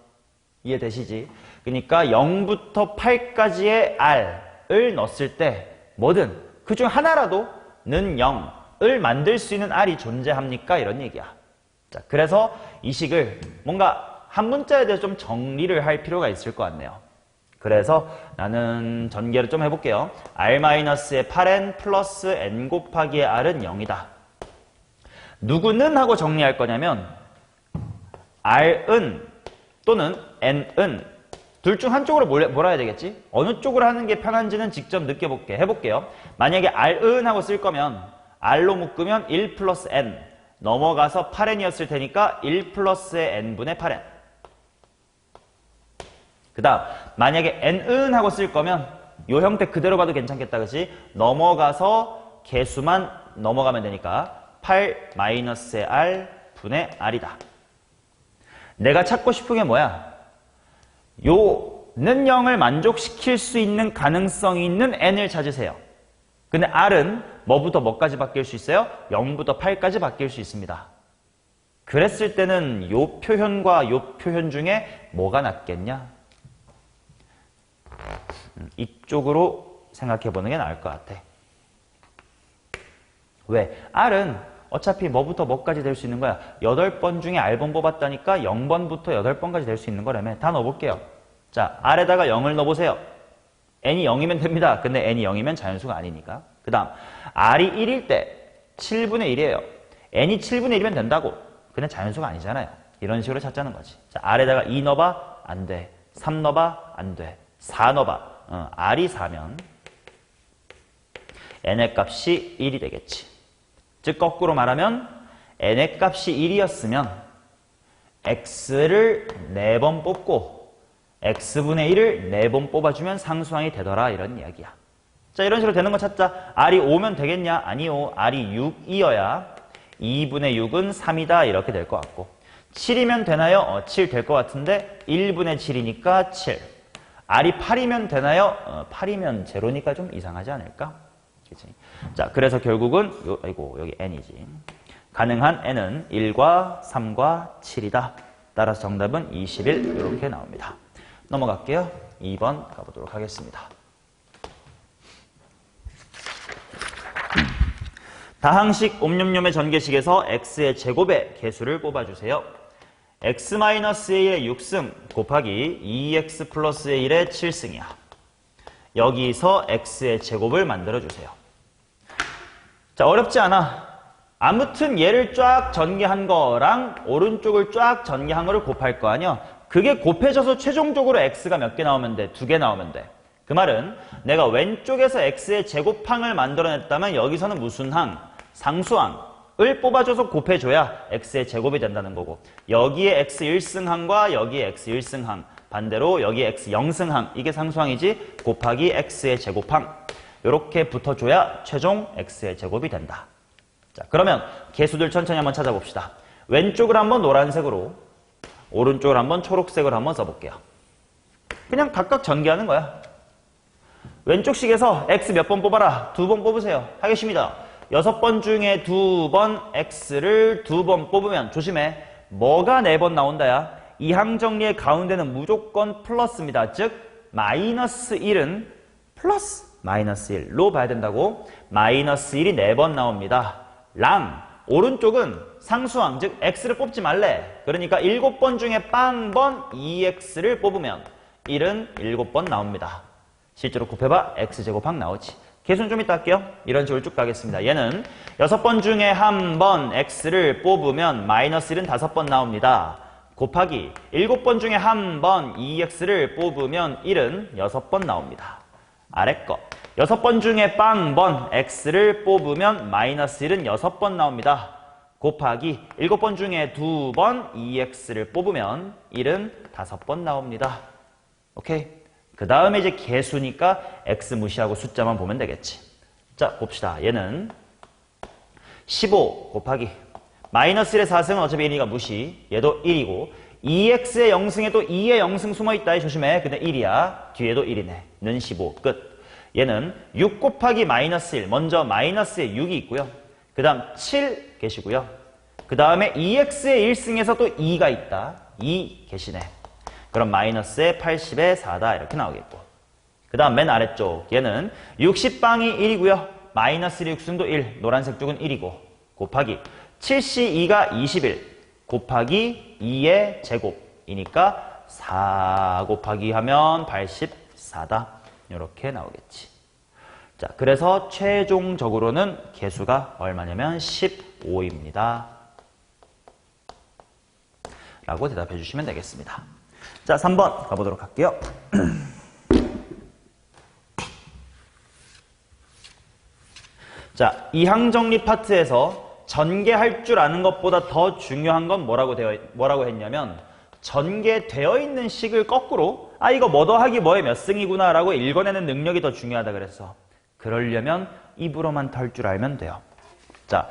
Speaker 1: 이해되시지? 그러니까 0부터 8까지의 r을 넣었을 때 뭐든 그중 하나라도 는 0을 만들 수 있는 r이 존재합니까? 이런 얘기야. 자, 그래서 이 식을 뭔가 한 문자에 대해서 좀 정리를 할 필요가 있을 것 같네요. 그래서 나는 전개를 좀 해볼게요. r-의 8n 플러스 n 곱하기의 r은 0이다. 누구는 하고 정리할 거냐면 r은 또는 n은 둘 중 한쪽으로 몰아야 되겠지? 어느 쪽으로 하는 게 편한지는 직접 해볼게요. 만약에 r은 하고 쓸 거면 r로 묶으면 1 플러스 n 넘어가서 8n이었을 테니까 1 플러스의 n분의 8n. 그 다음 만약에 n은 하고 쓸 거면 이 형태 그대로 봐도 괜찮겠다, 그치? 넘어가서 개수만 넘어가면 되니까 8 마이너스의 r 분의 r이다. 내가 찾고 싶은 게 뭐야? 요는 0을 만족시킬 수 있는 가능성이 있는 n을 찾으세요. 근데 r은 뭐부터 뭐까지 바뀔 수 있어요? 0부터 8까지 바뀔 수 있습니다. 그랬을 때는 요 표현과 요 표현 중에 뭐가 낫겠냐? 이쪽으로 생각해보는 게 나을 것 같아. 왜? r은 어차피 뭐부터 뭐까지 될 수 있는 거야. 8번 중에 r번 뽑았다니까 0번부터 8번까지 될 수 있는 거라며. 다 넣어볼게요. 자, r에다가 0을 넣어보세요. n이 0이면 됩니다. 근데 n이 0이면 자연수가 아니니까. 그 다음 r이 1일 때 7분의 1이에요. n이 7분의 1이면 된다고. 근데 자연수가 아니잖아요. 이런 식으로 찾자는 거지. 자, r에다가 2 넣어봐. 안 돼. 3 넣어봐. 안 돼. 4 넣어봐. r이 4면 n의 값이 1이 되겠지. 즉 거꾸로 말하면 n의 값이 1이었으면 x를 4번 뽑고 x분의 1을 4번 뽑아주면 상수항이 되더라, 이런 이야기야. 자, 이런 식으로 되는 거 찾자. r이 5면 되겠냐? 아니요. r이 6이어야 2분의 6은 3이다, 이렇게 될 것 같고. 7이면 되나요? 7 될 것 같은데 1분의 7이니까 7. r이 8이면 되나요? 8이면 제로니까 좀 이상하지 않을까? 그치? 자, 그래서 결국은 여기 n이지. 가능한 n은 1과 3과 7이다. 따라서 정답은 21 이렇게 나옵니다. 넘어갈게요. 2번 가보도록 하겠습니다. 다항식 옴뇸뇸의 전개식에서 x의 제곱의 개수를 뽑아주세요. x-a의 6승 곱하기 2x 플러스 1의 7승이야. 여기서 x의 제곱을 만들어주세요. 자, 어렵지 않아. 아무튼 얘를 쫙 전개한 거랑 오른쪽을 쫙 전개한 거를 곱할 거 아니야. 그게 곱해져서 최종적으로 x가 몇 개 나오면 돼? 2개 나오면 돼. 그 말은 내가 왼쪽에서 x의 제곱항을 만들어냈다면 여기서는 무슨 항? 상수항을 뽑아줘서 곱해줘야 x의 제곱이 된다는 거고, 여기에 x 1승항과 여기에 x 1승항, 반대로 여기에 x 0승항, 이게 상수항이지. 곱하기 x의 제곱항, 이렇게 붙어줘야 최종 x의 제곱이 된다. 자, 그러면 개수들 천천히 한번 찾아봅시다. 왼쪽을 한번 노란색으로, 오른쪽을 한번 초록색으로 한번 써볼게요. 그냥 각각 전개하는 거야. 왼쪽 식에서 x 몇 번 뽑아라? 2번 뽑으세요. 하겠습니다. 6번 중에 2번 x를 2번 뽑으면 조심해. 뭐가 4번 나온다야? 이 항 정리의 가운데는 무조건 플러스입니다. 즉 마이너스 1은 플러스 마이너스 1로 봐야 된다고. 마이너스 1이 4번 나옵니다. 랑 오른쪽은 상수항, 즉 x를 뽑지 말래. 그러니까 7번 중에 빵번 2x를 뽑으면 1은 7번 나옵니다. 실제로 곱해봐 x제곱항 나오지. 개수는 좀 이따 할게요. 이런 식으로 쭉 가겠습니다. 얘는 6번 중에 한 번 x를 뽑으면 마이너스 1은 5번 나옵니다. 곱하기 7번 중에 한 번 2x를 뽑으면 1은 6번 나옵니다. 아래 거 6번 중에 빵번 x를 뽑으면 마이너스 1은 6번 나옵니다. 곱하기 7번 중에 2번 2x를 뽑으면 1은 5번 나옵니다. 오케이? 그 다음에 이제 개수니까 x 무시하고 숫자만 보면 되겠지. 자, 봅시다. 얘는 15 곱하기 마이너스 1의 4승은 어차피 1이니까 무시. 얘도 1이고 2x의 0승에도 2의 0승 숨어있다. 조심해. 근데 1이야. 뒤에도 1이네. 는 15. 끝. 얘는 6 곱하기 마이너스 1. 먼저 마이너스에 6이 있고요. 그 다음 7 계시고요. 그 다음에 2x의 1승에서 또 2가 있다. 2 계시네. 그럼 마이너스에 80에 4다. 이렇게 나오겠고. 그 다음 맨 아래쪽. 얘는 60방이 1이고요. 마이너스 1의 6승도 1. 노란색 쪽은 1이고. 곱하기 7C2가 21. 곱하기 2의 제곱이니까 4 곱하기 하면 84다. 이렇게 나오겠지. 자, 그래서 최종적으로는 개수가 얼마냐면 15입니다. 라고 대답해 주시면 되겠습니다. 자, 3번 가보도록 할게요. 자, 이항정리 파트에서 전개할 줄 아는 것보다 더 중요한 건 뭐라고 했냐면 전개되어 있는 식을 거꾸로 이거 뭐 더하기 뭐에 몇 승이구나 라고 읽어내는 능력이 더 중요하다 그랬어. 그러려면 입으로만 털 줄 알면 돼요. 자,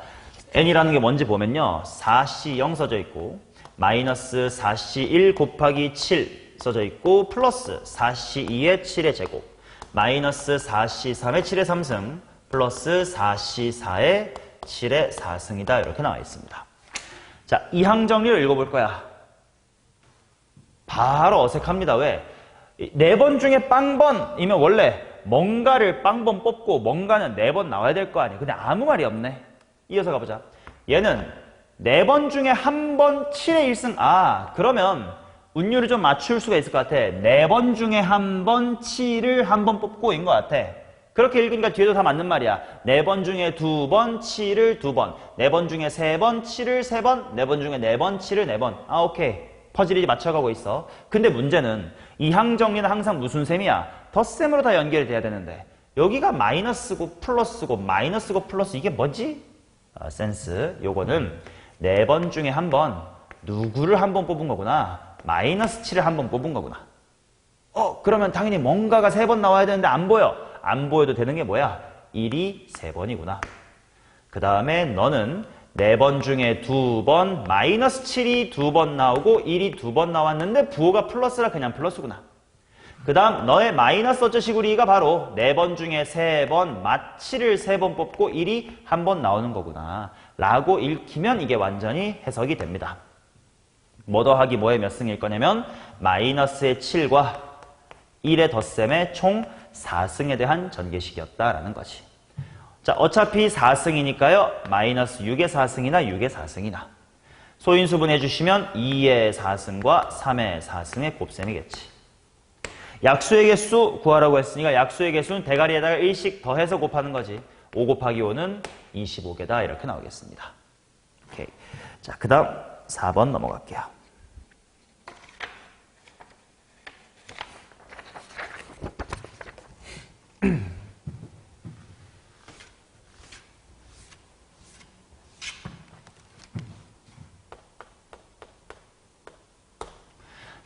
Speaker 1: n이라는 게 뭔지 보면요. 4c0 써져 있고 마이너스 4c1 곱하기 7 써져 있고 플러스 4c2의 7의 제곱 마이너스 4c3의 7의 3승 플러스 4c4의 7의 4승이다. 이렇게 나와 있습니다. 자, 이항 정리를 읽어볼 거야. 바로 어색합니다. 왜? 4번 중에 빵번이면 원래 뭔가를 빵번 뽑고 뭔가는 4번 나와야 될 거 아니에요. 근데 아무 말이 없네. 이어서 가보자. 얘는 4번 중에 한 번 7의 1승. 그러면 운율을 좀 맞출 수가 있을 것 같아. 4번 중에 한 번 7을 한 번 뽑고인 것 같아. 그렇게 읽으니까 뒤에도 다 맞는 말이야. 4번 중에 2번 7을 2번, 4번 중에 3번 7을 3번, 4번 중에 4번 7을 4번. 오케이. 퍼즐이 맞춰가고 있어. 근데 문제는 이항 정리는 항상 무슨 셈이야? 덧셈으로 다 연결이 돼야 되는데 여기가 마이너스고 플러스고 마이너스고 플러스 이게 뭐지? 센스. 요거는 4번 중에 한 번 누구를 한 번 뽑은 거구나. 마이너스 7을 한 번 뽑은 거구나. 그러면 당연히 뭔가가 3번 나와야 되는데 안 보여. 안 보여도 되는 게 뭐야? 1이 3번이구나. 그 다음에 너는 4번 중에 2번, 마이너스 7이 2번 나오고 1이 2번 나왔는데 부호가 플러스라 그냥 플러스구나. 그 다음 너의 마이너스 어쩌시구리가 바로 4번 중에 3번, 마7을 3번 뽑고 1이 한 번 나오는 거구나. 라고 읽히면 이게 완전히 해석이 됩니다. 뭐 더하기 뭐의 몇 승일 거냐면 마이너스의 7과 1의 덧셈의 총 4승에 대한 전개식이었다라는 거지. 자, 어차피 4승이니까요. 마이너스 6의 4승이나 6의 4승이나. 소인수분 해주시면 2의 4승과 3의 4승의 곱셈이겠지. 약수의 개수 구하라고 했으니까 약수의 개수는 대가리에다가 1씩 더해서 곱하는 거지. 5 곱하기 5는 25개다. 이렇게 나오겠습니다. 오케이. 자, 그 다음 4번 넘어갈게요.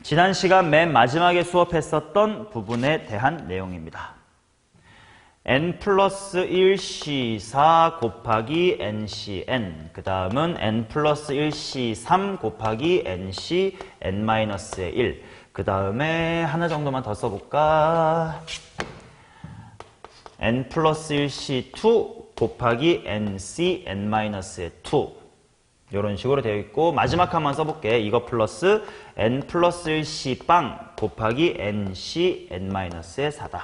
Speaker 1: 지난 시간 맨 마지막에 수업했었던 부분에 대한 내용입니다. n 플러스 1c4 곱하기 ncn 그 다음은 n 플러스 1c3 곱하기 nc n-의 1 그 다음에 하나 정도만 더 써볼까? n 플러스 1c2 곱하기 nc n-의 2 이런 식으로 되어 있고 마지막 한번 써볼게. 이거 플러스 n 플러스 1c 빵 곱하기 nc n-의 4다.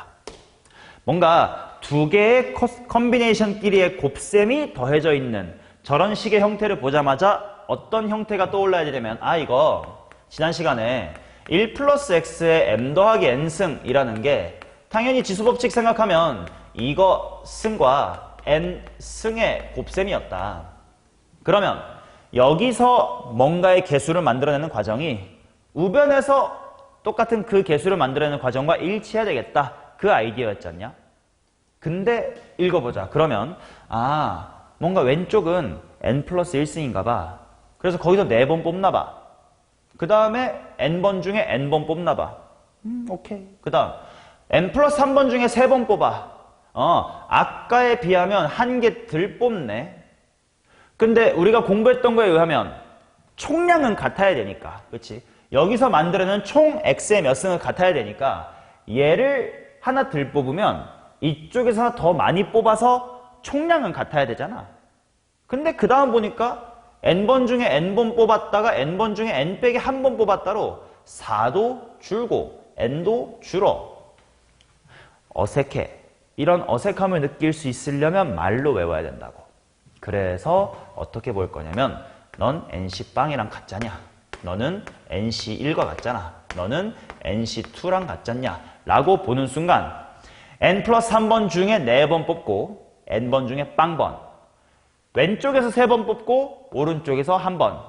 Speaker 1: 뭔가 두 개의 컨비네이션끼리의 곱셈이 더해져 있는 저런 식의 형태를 보자마자 어떤 형태가 떠올라야 되냐면 이거 지난 시간에 1 플러스 x의 m 더하기 n승이라는 게 당연히 지수법칙 생각하면 이거 승과 n 승의 곱셈이었다. 그러면 여기서 뭔가의 개수를 만들어내는 과정이 우변에서 똑같은 그 개수를 만들어내는 과정과 일치해야 되겠다. 그 아이디어였지 않냐? 근데 읽어보자. 그러면 뭔가 왼쪽은 n 플러스 1승인가 봐. 그래서 거기서 4번 뽑나 봐. 그 다음에 n번 중에 n번 뽑나 봐. 오케이. 그 다음 n 플러스 3번 중에 3번 뽑아. 아까에 비하면 한 개 덜 뽑네. 근데 우리가 공부했던 거에 의하면 총량은 같아야 되니까. 그치? 여기서 만들어낸 총 x의 몇 승은 같아야 되니까 얘를 하나 덜 뽑으면 이쪽에서 하나 더 많이 뽑아서 총량은 같아야 되잖아. 근데 그 다음 보니까 n번 중에 n번 뽑았다가 n번 중에 n 빼기 한 번 뽑았다로 4도 줄고 n도 줄어. 어색해. 이런 어색함을 느낄 수 있으려면 말로 외워야 된다고. 그래서 어떻게 볼 거냐면 넌 NC빵이랑 같잖냐? 너는 NC1과 같잖아. 너는 NC2랑 같잖냐? 라고 보는 순간 n 플러스 3번 중에 4번 뽑고 n번 중에 빵번, 왼쪽에서 3번 뽑고 오른쪽에서 1번,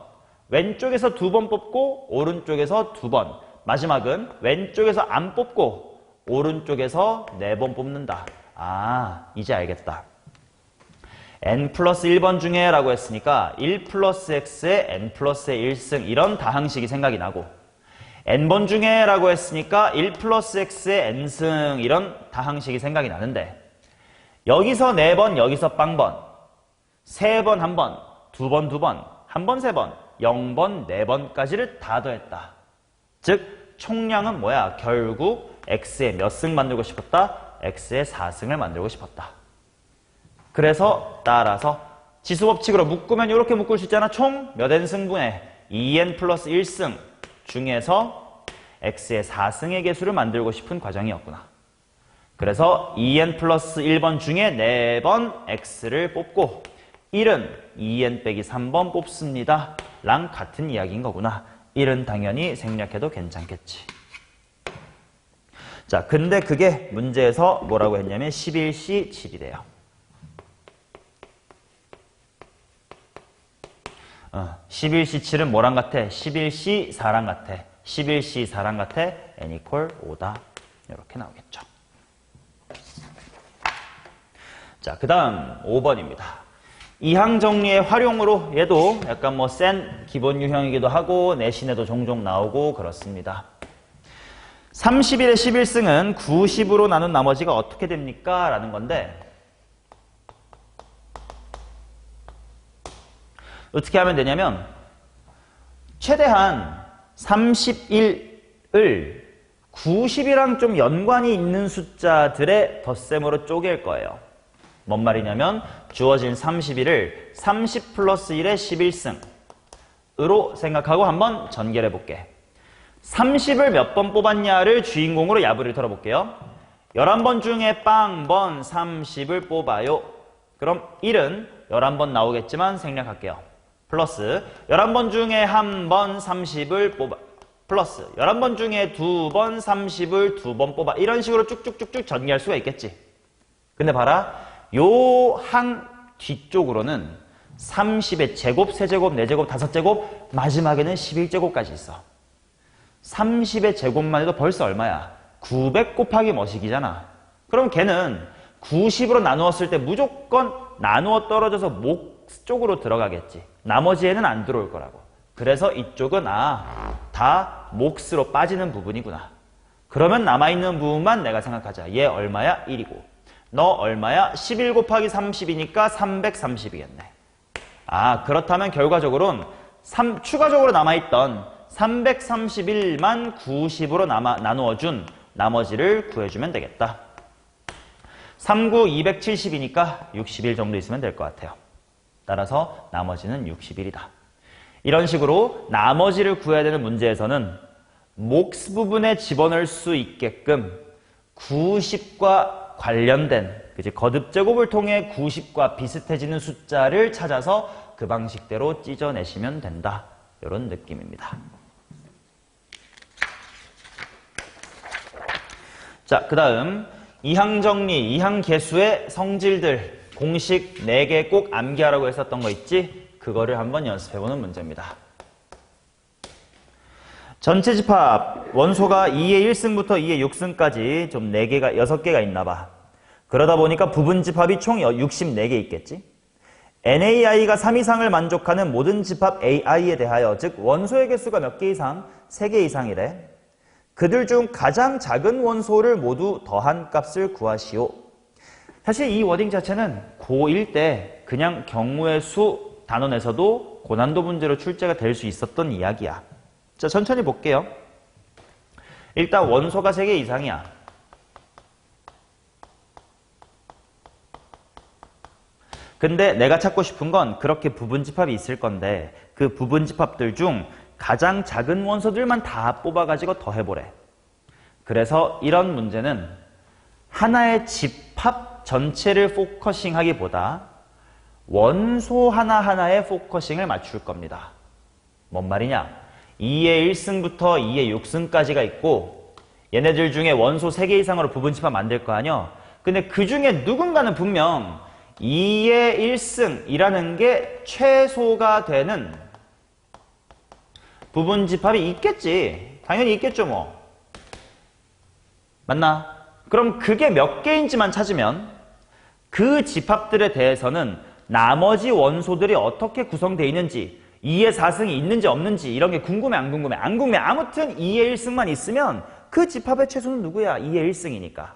Speaker 1: 왼쪽에서 2번 뽑고 오른쪽에서 2번, 마지막은 왼쪽에서 안 뽑고 오른쪽에서 4번 뽑는다. 아, 이제 알겠다. n 플러스 1번 중에 라고 했으니까 1 플러스 x에 n 플러스의 1승 이런 다항식이 생각이 나고, n번 중에 라고 했으니까 1 플러스 x의 n승 이런 다항식이 생각이 나는데, 여기서 4번, 여기서 빵번, 3번 1번, 2번 2번, 1번 3번, 0번 4번까지를 다 더했다. 즉 총량은 뭐야? 결국 x의 몇 승 만들고 싶었다? x의 4승을 만들고 싶었다. 그래서 따라서 지수법칙으로 묶으면 이렇게 묶을 수 있잖아. 총 몇 n승분의 2n 플러스 1승 중에서 x의 4승의 개수를 만들고 싶은 과정이었구나. 그래서 2n 플러스 1번 중에 4번 x를 뽑고 1은 2n 빼기 3번 뽑습니다. 랑 같은 이야기인 거구나. 1은 당연히 생략해도 괜찮겠지. 자, 근데 그게 문제에서 뭐라고 했냐면 11C 7이래요. 11C 7은 뭐랑 같아? 11C 4랑 같아. 11C 4랑 같아. n equal 5다. 이렇게 나오겠죠. 자, 그 다음 5번입니다. 이항 정리의 활용으로 얘도 약간 뭐 센 기본 유형이기도 하고 내신에도 종종 나오고 그렇습니다. 31의 11승은 90으로 나눈 나머지가 어떻게 됩니까? 라는 건데, 어떻게 하면 되냐면 최대한 31을 90이랑 좀 연관이 있는 숫자들의 덧셈으로 쪼갤 거예요. 뭔 말이냐면 주어진 31을 30 플러스 1의 11승으로 생각하고 한번 전개해 볼게. 30을 몇 번 뽑았냐를 주인공으로 야부를 들어볼게요. 11번 중에 빵번 30을 뽑아요. 그럼 1은 11번 나오겠지만 생략할게요. 플러스 11번 중에 한 번 30을 뽑아, 플러스 11번 중에 2번 30을 2번 뽑아. 이런 식으로 쭉쭉쭉쭉 전개할 수가 있겠지. 근데 봐라, 요 항 뒤쪽으로는 30의 제곱, 세제곱, 네제곱, 다섯제곱, 마지막에는 11제곱까지 있어. 30의 제곱만 해도 벌써 얼마야? 900 곱하기 뭐식이잖아. 그럼 걔는 90으로 나누었을 때 무조건 나누어 떨어져서 목 쪽으로 들어가겠지. 나머지에는 안 들어올 거라고. 그래서 이쪽은 다 몫으로 빠지는 부분이구나. 그러면 남아있는 부분만 내가 생각하자. 얘 얼마야? 1이고 너 얼마야? 11 곱하기 30이니까 330이겠네. 그렇다면 결과적으로는 추가적으로 남아있던 331만 90으로 나누어준 나머지를 구해주면 되겠다. 39, 270이니까 61 정도 있으면 될 것 같아요. 따라서 나머지는 61이다. 이런 식으로 나머지를 구해야 되는 문제에서는 몫 부분에 집어넣을 수 있게끔 90과 관련된 거듭제곱을 통해 90과 비슷해지는 숫자를 찾아서 그 방식대로 찢어내시면 된다. 이런 느낌입니다. 자, 그 다음 이항정리, 이항계수의 성질들 공식 4개 꼭 암기하라고 했었던 거 있지? 그거를 한번 연습해보는 문제입니다. 전체 집합 원소가 2의 1승부터 2의 6승까지 좀 4개가 6개가 있나 봐. 그러다 보니까 부분 집합이 총 64개 있겠지? NAI가 3 이상을 만족하는 모든 집합 AI에 대하여, 즉 원소의 개수가 몇 개 이상? 3개 이상이래. 그들 중 가장 작은 원소를 모두 더한 값을 구하시오. 사실 이 워딩 자체는 고1 때 그냥 경우의 수 단원에서도 고난도 문제로 출제가 될 수 있었던 이야기야. 자, 천천히 볼게요. 일단 원소가 3개 이상이야. 근데 내가 찾고 싶은 건 그렇게 부분집합이 있을 건데 그 부분집합들 중 가장 작은 원소들만 다 뽑아가지고 더해보래. 그래서 이런 문제는 하나의 집합 전체를 포커싱하기보다 원소 하나하나에 포커싱을 맞출 겁니다. 뭔 말이냐? 2의 1승부터 2의 6승까지가 있고 얘네들 중에 원소 3개 이상으로 부분집합 만들 거 아니야? 근데 그 중에 누군가는 분명 2의 1승이라는 게 최소가 되는 부분집합이 있겠지. 당연히 있겠죠 뭐. 맞나? 그럼 그게 몇 개인지만 찾으면 그 집합들에 대해서는 나머지 원소들이 어떻게 구성되어 있는지 2의 4승이 있는지 없는지 이런 게 궁금해 안 궁금해? 안 궁금해. 아무튼 2의 1승만 있으면 그 집합의 최소는 누구야? 2의 1승이니까.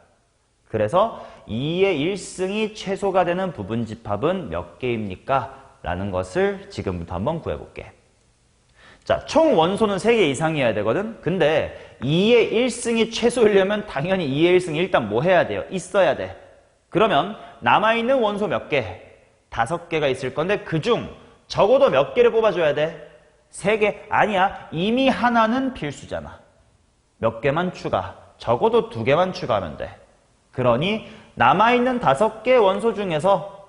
Speaker 1: 그래서 2의 1승이 최소가 되는 부분집합은 몇 개입니까? 라는 것을 지금부터 한번 구해볼게. 자, 총 원소는 3개 이상이어야 되거든? 근데 2의 1승이 최소이려면 당연히 2의 1승이 일단 뭐 해야 돼요? 있어야 돼. 그러면 남아있는 원소 몇 개? 5개가 있을 건데 그중 적어도 몇 개를 뽑아줘야 돼? 3개? 아니야. 이미 하나는 필수잖아. 몇 개만 추가. 적어도 2개만 추가하면 돼. 그러니 남아있는 5개 원소 중에서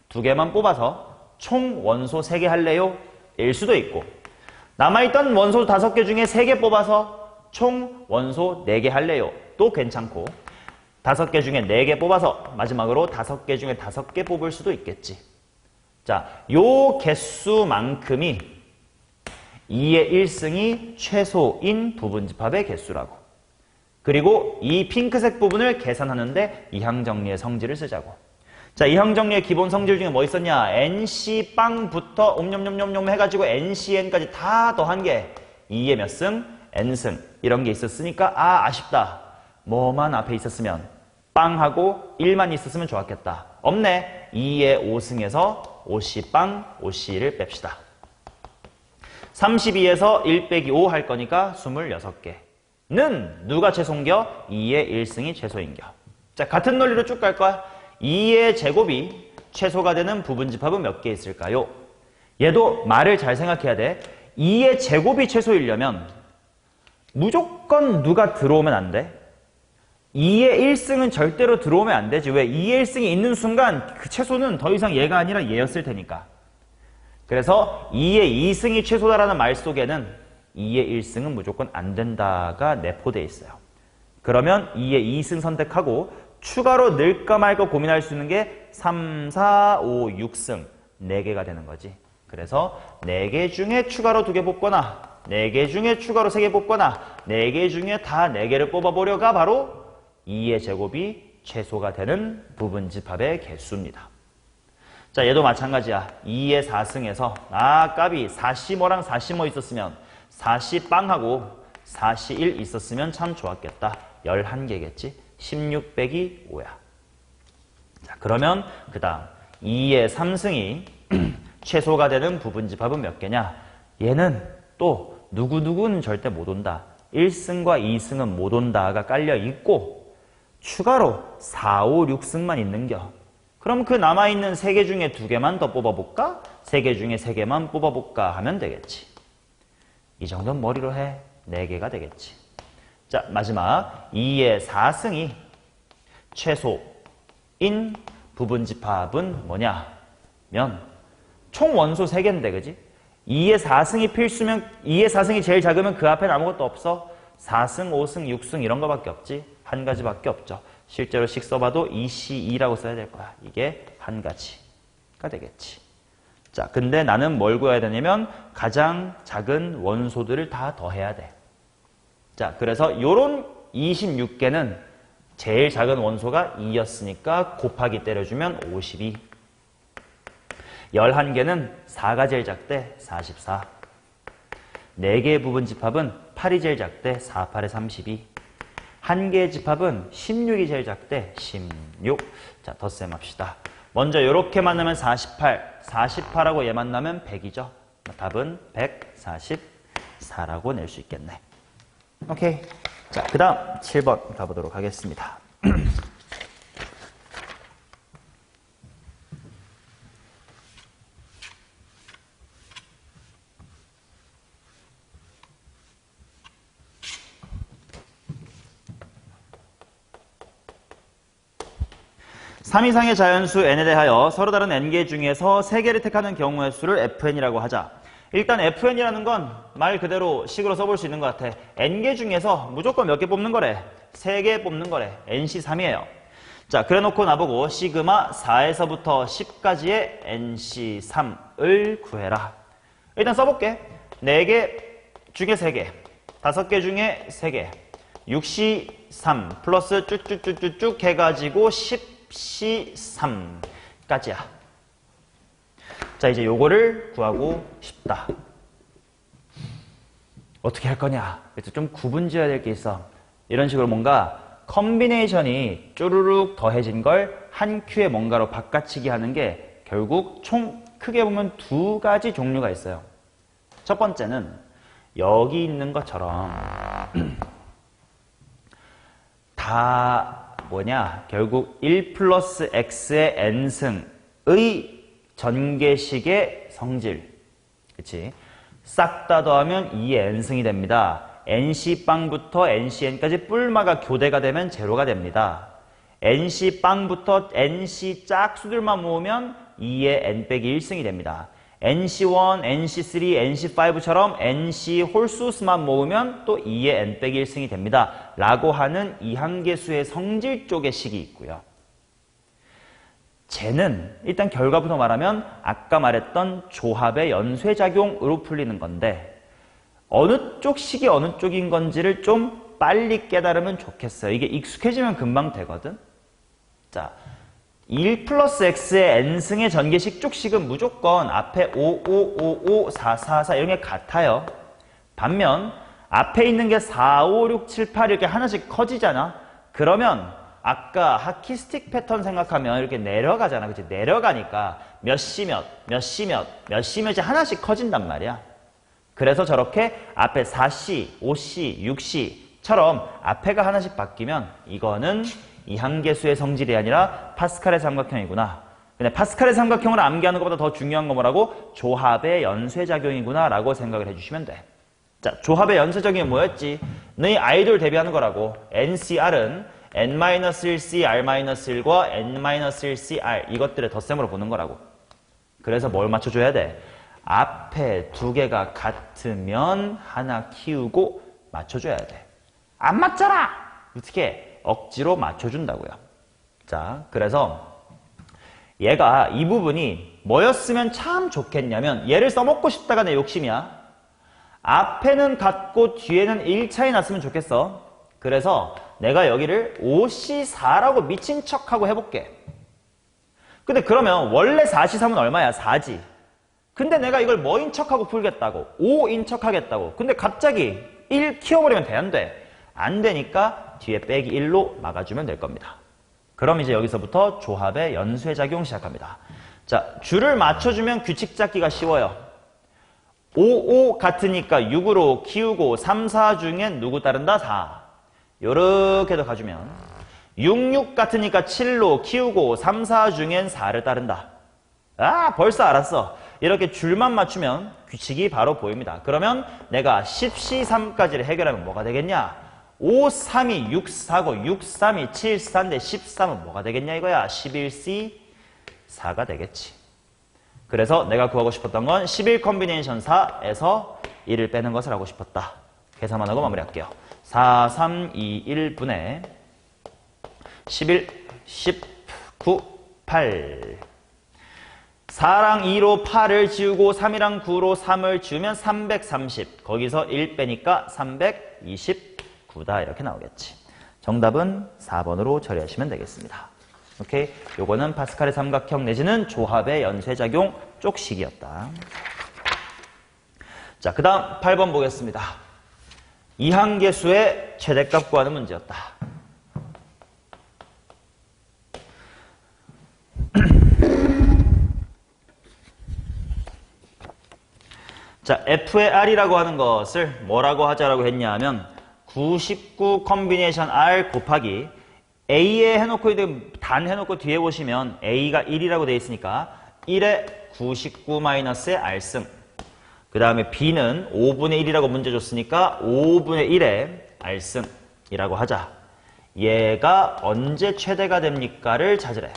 Speaker 1: 2개만 뽑아서 총 원소 3개 할래요? 일 수도 있고 남아있던 원소 5개 중에 3개 뽑아서 총 원소 4개 할래요? 또 괜찮고 5개 중에 4개 뽑아서 마지막으로 5개 중에 5개 뽑을 수도 있겠지. 자, 요 개수만큼이 2의 1승이 최소인 부분집합의 개수라고. 그리고 이 핑크색 부분을 계산하는데 이항정리의 성질을 쓰자고. 자, 이항정리의 기본 성질 중에 뭐 있었냐? NC빵부터 옴뇸뇸뇸뇸 해가지고 NCN까지 다 더한 게 2의 몇 승? N승. 이런 게 있었으니까 아쉽다. 뭐만 앞에 있었으면 빵하고 1만 있었으면 좋았겠다. 없네. 2의 5승에서 5C빵, 5C를 뺍시다. 32에서 1 빼기 5 할 거니까 26개. 는 누가 최소인겨? 2의 1승이 최소인겨. 자, 같은 논리로 쭉 갈 거야. 2의 제곱이 최소가 되는 부분집합은 몇 개 있을까요? 얘도 말을 잘 생각해야 돼. 2의 제곱이 최소이려면 무조건 누가 들어오면 안 돼? 2의 1승은 절대로 들어오면 안 되지. 왜? 2의 1승이 있는 순간 그 최소는 더 이상 얘가 아니라 얘였을 테니까. 그래서 2의 2승이 최소다라는 말 속에는 2의 1승은 무조건 안 된다가 내포되어 있어요. 그러면 2의 2승 선택하고 추가로 넣을까 말까 고민할 수 있는 게 3, 4, 5, 6승 4개가 되는 거지. 그래서 4개 중에 추가로 2개 뽑거나 4개 중에 추가로 3개 뽑거나 4개 중에 다 4개를 뽑아보려가 바로 2의 제곱이 최소가 되는 부분집합의 개수입니다. 자, 얘도 마찬가지야. 2의 4승에서 까비 4C 뭐랑 4C 뭐 있었으면 4C 빵하고 4C 1 있었으면 참 좋았겠다. 11개겠지? 16 빼기 5야. 자, 그러면 그 다음 2의 3승이 최소가 되는 부분집합은 몇 개냐? 얘는 또 누구누구는 절대 못 온다. 1승과 2승은 못 온다가 깔려 있고 추가로 4, 5, 6승만 있는겨. 그럼 그 남아있는 3개 중에 2개만 더 뽑아볼까? 3개 중에 3개만 뽑아볼까? 하면 되겠지. 이 정도는 머리로 해. 4개가 되겠지. 자, 마지막 2의 4승이 최소인 부분집합은 뭐냐면 총 원소 3개인데 그지? 2의 4승이 필수면 2의 4승이 제일 작으면 그 앞엔 아무것도 없어. 4승, 5승, 6승 이런 거밖에 없지. 한 가지밖에 없죠. 실제로 식 써봐도 2C2라고 써야 될 거야. 이게 한 가지가 되겠지. 자, 근데 나는 뭘 구해야 되냐면 가장 작은 원소들을 다 더해야 돼. 자, 그래서 요런 26개는 제일 작은 원소가 2였으니까 곱하기 때려주면 52. 11개는 4가 제일 작대 44. 4개의 부분집합은 8이 제일 작대 4, 8에 32. 한 개의 집합은 16이 제일 작대 16. 자, 덧셈 합시다. 먼저 이렇게 만나면 48, 48하고 얘 만나면 100이죠. 답은 144라고 낼 수 있겠네. 오케이. 자, 그 다음 7번 가보도록 하겠습니다. (3) 이상의 자연수 n에 대하여 서로 다른 n개 중에서 3개를 택하는 경우의 수를 fn이라고 하자. 일단 fn이라는 건 말 그대로 식으로 써볼 수 있는 것 같아. n개 중에서 무조건 몇 개 뽑는 거래? 3개 뽑는 거래. nc3이에요. 자, 그래놓고 나보고 시그마 4에서부터 10까지의 nc3을 구해라. 일단 써볼게. 4개 중에 3개, 5개 중에 3개, 6c3 플러스 쭉쭉쭉쭉 해가지고 10c3까지야. 자, 이제 요거를 구하고 싶다. 어떻게 할 거냐? 그래서 좀 구분 지어야 될 게 있어. 이런 식으로 뭔가 컨비네이션이 쪼르륵 더해진 걸 한 큐에 뭔가로 바꿔치기 하는 게 결국 총 크게 보면 2가지 종류가 있어요. 첫 번째는 여기 있는 것처럼 다 뭐냐? 결국 1 플러스 x의 n승의 전개식의 성질. 그치? 싹 다 더하면 2의 n승이 됩니다. nc 빵부터 ncn까지 뿔마가 교대가 되면 제로가 됩니다. nc 빵부터 nc 짝수들만 모으면 2의 n 빼기 1승이 됩니다. nc1, nc3, nc5처럼 nc 홀수수만 모으면 또 2의 n 빼기 1승이 됩니다. 라고 하는 이항계수의 성질 쪽의 식이 있고요. 쟤는 일단 결과부터 말하면 아까 말했던 조합의 연쇄작용으로 풀리는 건데 어느 쪽 식이 어느 쪽인 건지를 좀 빨리 깨달으면 좋겠어요. 이게 익숙해지면 금방 되거든. 자, 1 플러스 x의 n승의 전개식 쪽식은 무조건 앞에 5, 5, 5, 5, 4, 4, 4 이런 게 같아요. 반면 앞에 있는 게 4, 5, 6, 7, 8 이렇게 하나씩 커지잖아. 그러면 아까 하키스틱 패턴 생각하면 이렇게 내려가잖아. 그치? 내려가니까 몇 시 몇, 몇 시 몇, 몇 시 몇이 하나씩 커진단 말이야. 그래서 저렇게 앞에 4시, 5시, 6시처럼 앞에가 하나씩 바뀌면 이거는 이항계수의 성질이 아니라 파스칼의 삼각형이구나. 근데 파스칼의 삼각형을 암기하는 것보다 더 중요한 거 뭐라고? 조합의 연쇄작용이구나 라고 생각을 해주시면 돼. 자, 조합의 연쇄작용이 뭐였지? 너희 아이돌 대비하는 거라고. NCR은 n-1c r-1과 n-1c r 이것들의 덧셈으로 보는 거라고. 그래서 뭘 맞춰줘야 돼? 앞에 2개가 같으면 하나 키우고 맞춰줘야 돼. 안 맞잖아! 어떻게? 억지로 맞춰준다고요. 자, 그래서 얘가 이 부분이 뭐였으면 참 좋겠냐면 얘를 써먹고 싶다가 내 욕심이야. 앞에는 같고 뒤에는 1차이 났으면 좋겠어. 그래서 내가 여기를 5C4라고 미친 척하고 해볼게. 근데 그러면 원래 4C3은 얼마야? 4지. 근데 내가 이걸 뭐인 척하고 풀겠다고. 5인 척하겠다고. 근데 갑자기 1 키워버리면 돼? 안 돼? 안 되니까 뒤에 빼기 1로 막아주면 될 겁니다. 그럼 이제 여기서부터 조합의 연쇄작용 시작합니다. 자, 줄을 맞춰주면 규칙 잡기가 쉬워요. 5, 5 같으니까 6으로 키우고 3, 4 중엔 누구 따른다? 4. 요렇게도 가주면 6, 6 같으니까 7로 키우고 3, 4 중엔 4를 따른다. 아, 벌써 알았어. 이렇게 줄만 맞추면 규칙이 바로 보입니다. 그러면 내가 10C3까지를 해결하면 뭐가 되겠냐? 5, 3이 6, 4고 6, 3이 7, 4인데 13은 뭐가 되겠냐 이거야? 11C4가 되겠지. 그래서 내가 구하고 싶었던 건 11 컨비네이션 4에서 1을 빼는 것을 하고 싶었다. 계산만 하고 마무리할게요. 4, 3, 2, 1분의 11, 19, 8. 4랑 2로 8을 지우고 3이랑 9로 3을 지우면 330. 거기서 1 빼니까 329다. 이렇게 나오겠지. 정답은 4번으로 처리하시면 되겠습니다. 오케이? 요거는 파스칼의 삼각형 내지는 조합의 연쇄작용 쪽식이었다. 자, 그 다음 8번 보겠습니다. 이항계수의 최대값 구하는 문제였다. 자, F의 R이라고 하는 것을 뭐라고 하자라고 했냐 하면 99 컨비네이션 R 곱하기 A에 해놓고 단 해놓고 뒤에 보시면 A가 1이라고 되어 있으니까 1에 99 마이너스의 R승, 그 다음에 B는 5분의 1이라고 문제 줬으니까 5분의 1의 R승이라고 하자. 얘가 언제 최대가 됩니까를 찾으래.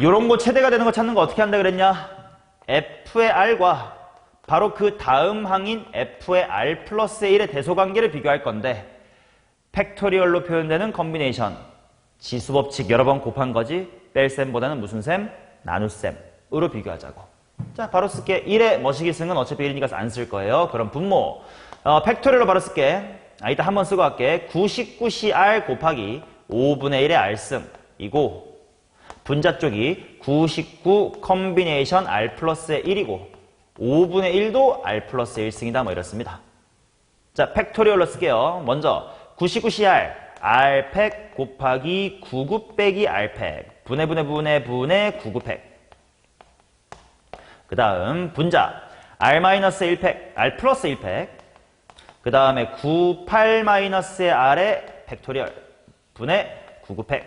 Speaker 1: 요런 거 최대가 되는 거 찾는 거 어떻게 한다 그랬냐? F의 R과 바로 그 다음 항인 F의 R 플러스 1의 대소관계를 비교할 건데, 팩토리얼로 표현되는 컨비네이션, 지수법칙 여러 번 곱한 거지, 뺄셈보다는 무슨 셈? 나눗셈으로 비교하자고. 자, 바로 쓸게. 1의 머시기승은 어차피 1이니까 안 쓸 거예요. 그럼 분모. 팩토리얼로 바로 쓸게. 이따 한번 쓰고 갈게. 99CR 곱하기 5분의 1의 R승이고, 분자 쪽이 99 컨비네이션 R 플러스의 1이고, 5분의 1도 R 플러스 1승이다. 뭐 이렇습니다. 자, 팩토리얼로 쓸게요. 먼저 99CR R팩 곱하기 99 빼기 R팩 분의 99팩. 그 다음 분자 R-1팩 R 플러스 1팩, 그 다음에 98 마이너스의 R의 팩토리얼 분의 99팩.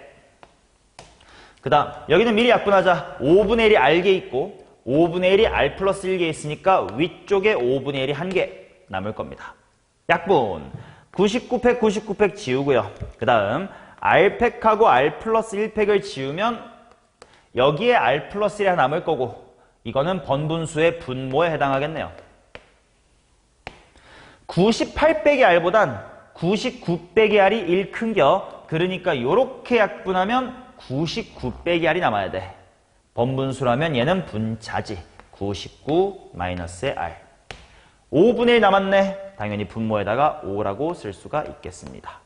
Speaker 1: 그 다음 여기는 미리 약분하자. 5분의 1이 R개 있고 5분의 1이 R 플러스 1개 있으니까 위쪽에 5분의 1이 1개 남을 겁니다. 약분 99팩 지우고요. 그 다음 R팩하고 R 플러스 1팩을 지우면 여기에 R 플러스 1이 하나 남을 거고, 이거는 번분수의 분모에 해당하겠네요. 98 빼기 R보단 99 빼기 R이 1 큰겨. 그러니까 이렇게 약분하면 99 빼기 R이 남아야 돼. 번분수라면 얘는 분자지. 99 마이너스의 R. 5분의 1 남았네. 당연히 분모에다가 5라고 쓸 수가 있겠습니다.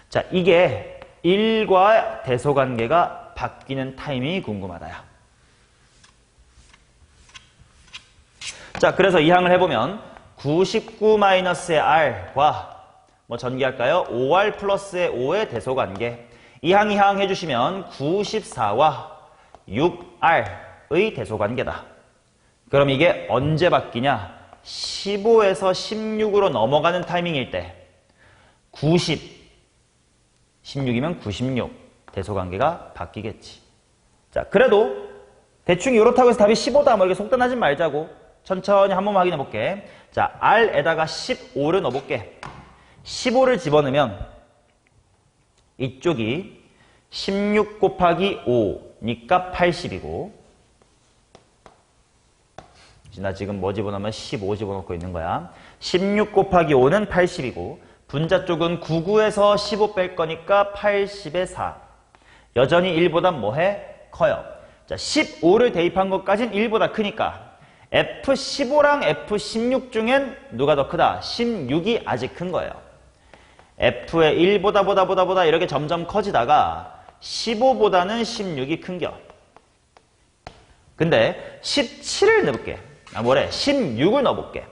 Speaker 1: 자, 이게 1과 대소관계가 바뀌는 타이밍이 궁금하다야. 자, 그래서 이 항을 해보면 99 마이너스의 R과 뭐 전개할까요? 5R 플러스의 5의 대소관계. 이 항 해주시면 94와 6R의 대소관계다. 그럼 이게 언제 바뀌냐? 15에서 16으로 넘어가는 타이밍일 때 90, 16이면 96 대소관계가 바뀌겠지. 자, 그래도 대충 이렇다고 해서 답이 15다 뭐 이렇게 속단하지 말자고. 천천히 한번 확인해 볼게. 자, R에다가 15를 넣어볼게. 15를 집어넣으면 이쪽이 16 곱하기 5니까 80이고, 나 지금 뭐 집어넣으면 15 집어넣고 있는 거야. 16 곱하기 5는 80이고, 분자 쪽은 99에서 15 뺄 거니까 80의 4. 여전히 1보다 뭐해? 커요. 자, 15를 대입한 것까진 1보다 크니까 F15랑 F16 중엔 누가 더 크다? 16이 아직 큰 거예요. F의 1보다 이렇게 점점 커지다가 15보다는 16이 큰겨. 근데 17을 넣어볼게. 16을 넣어볼게.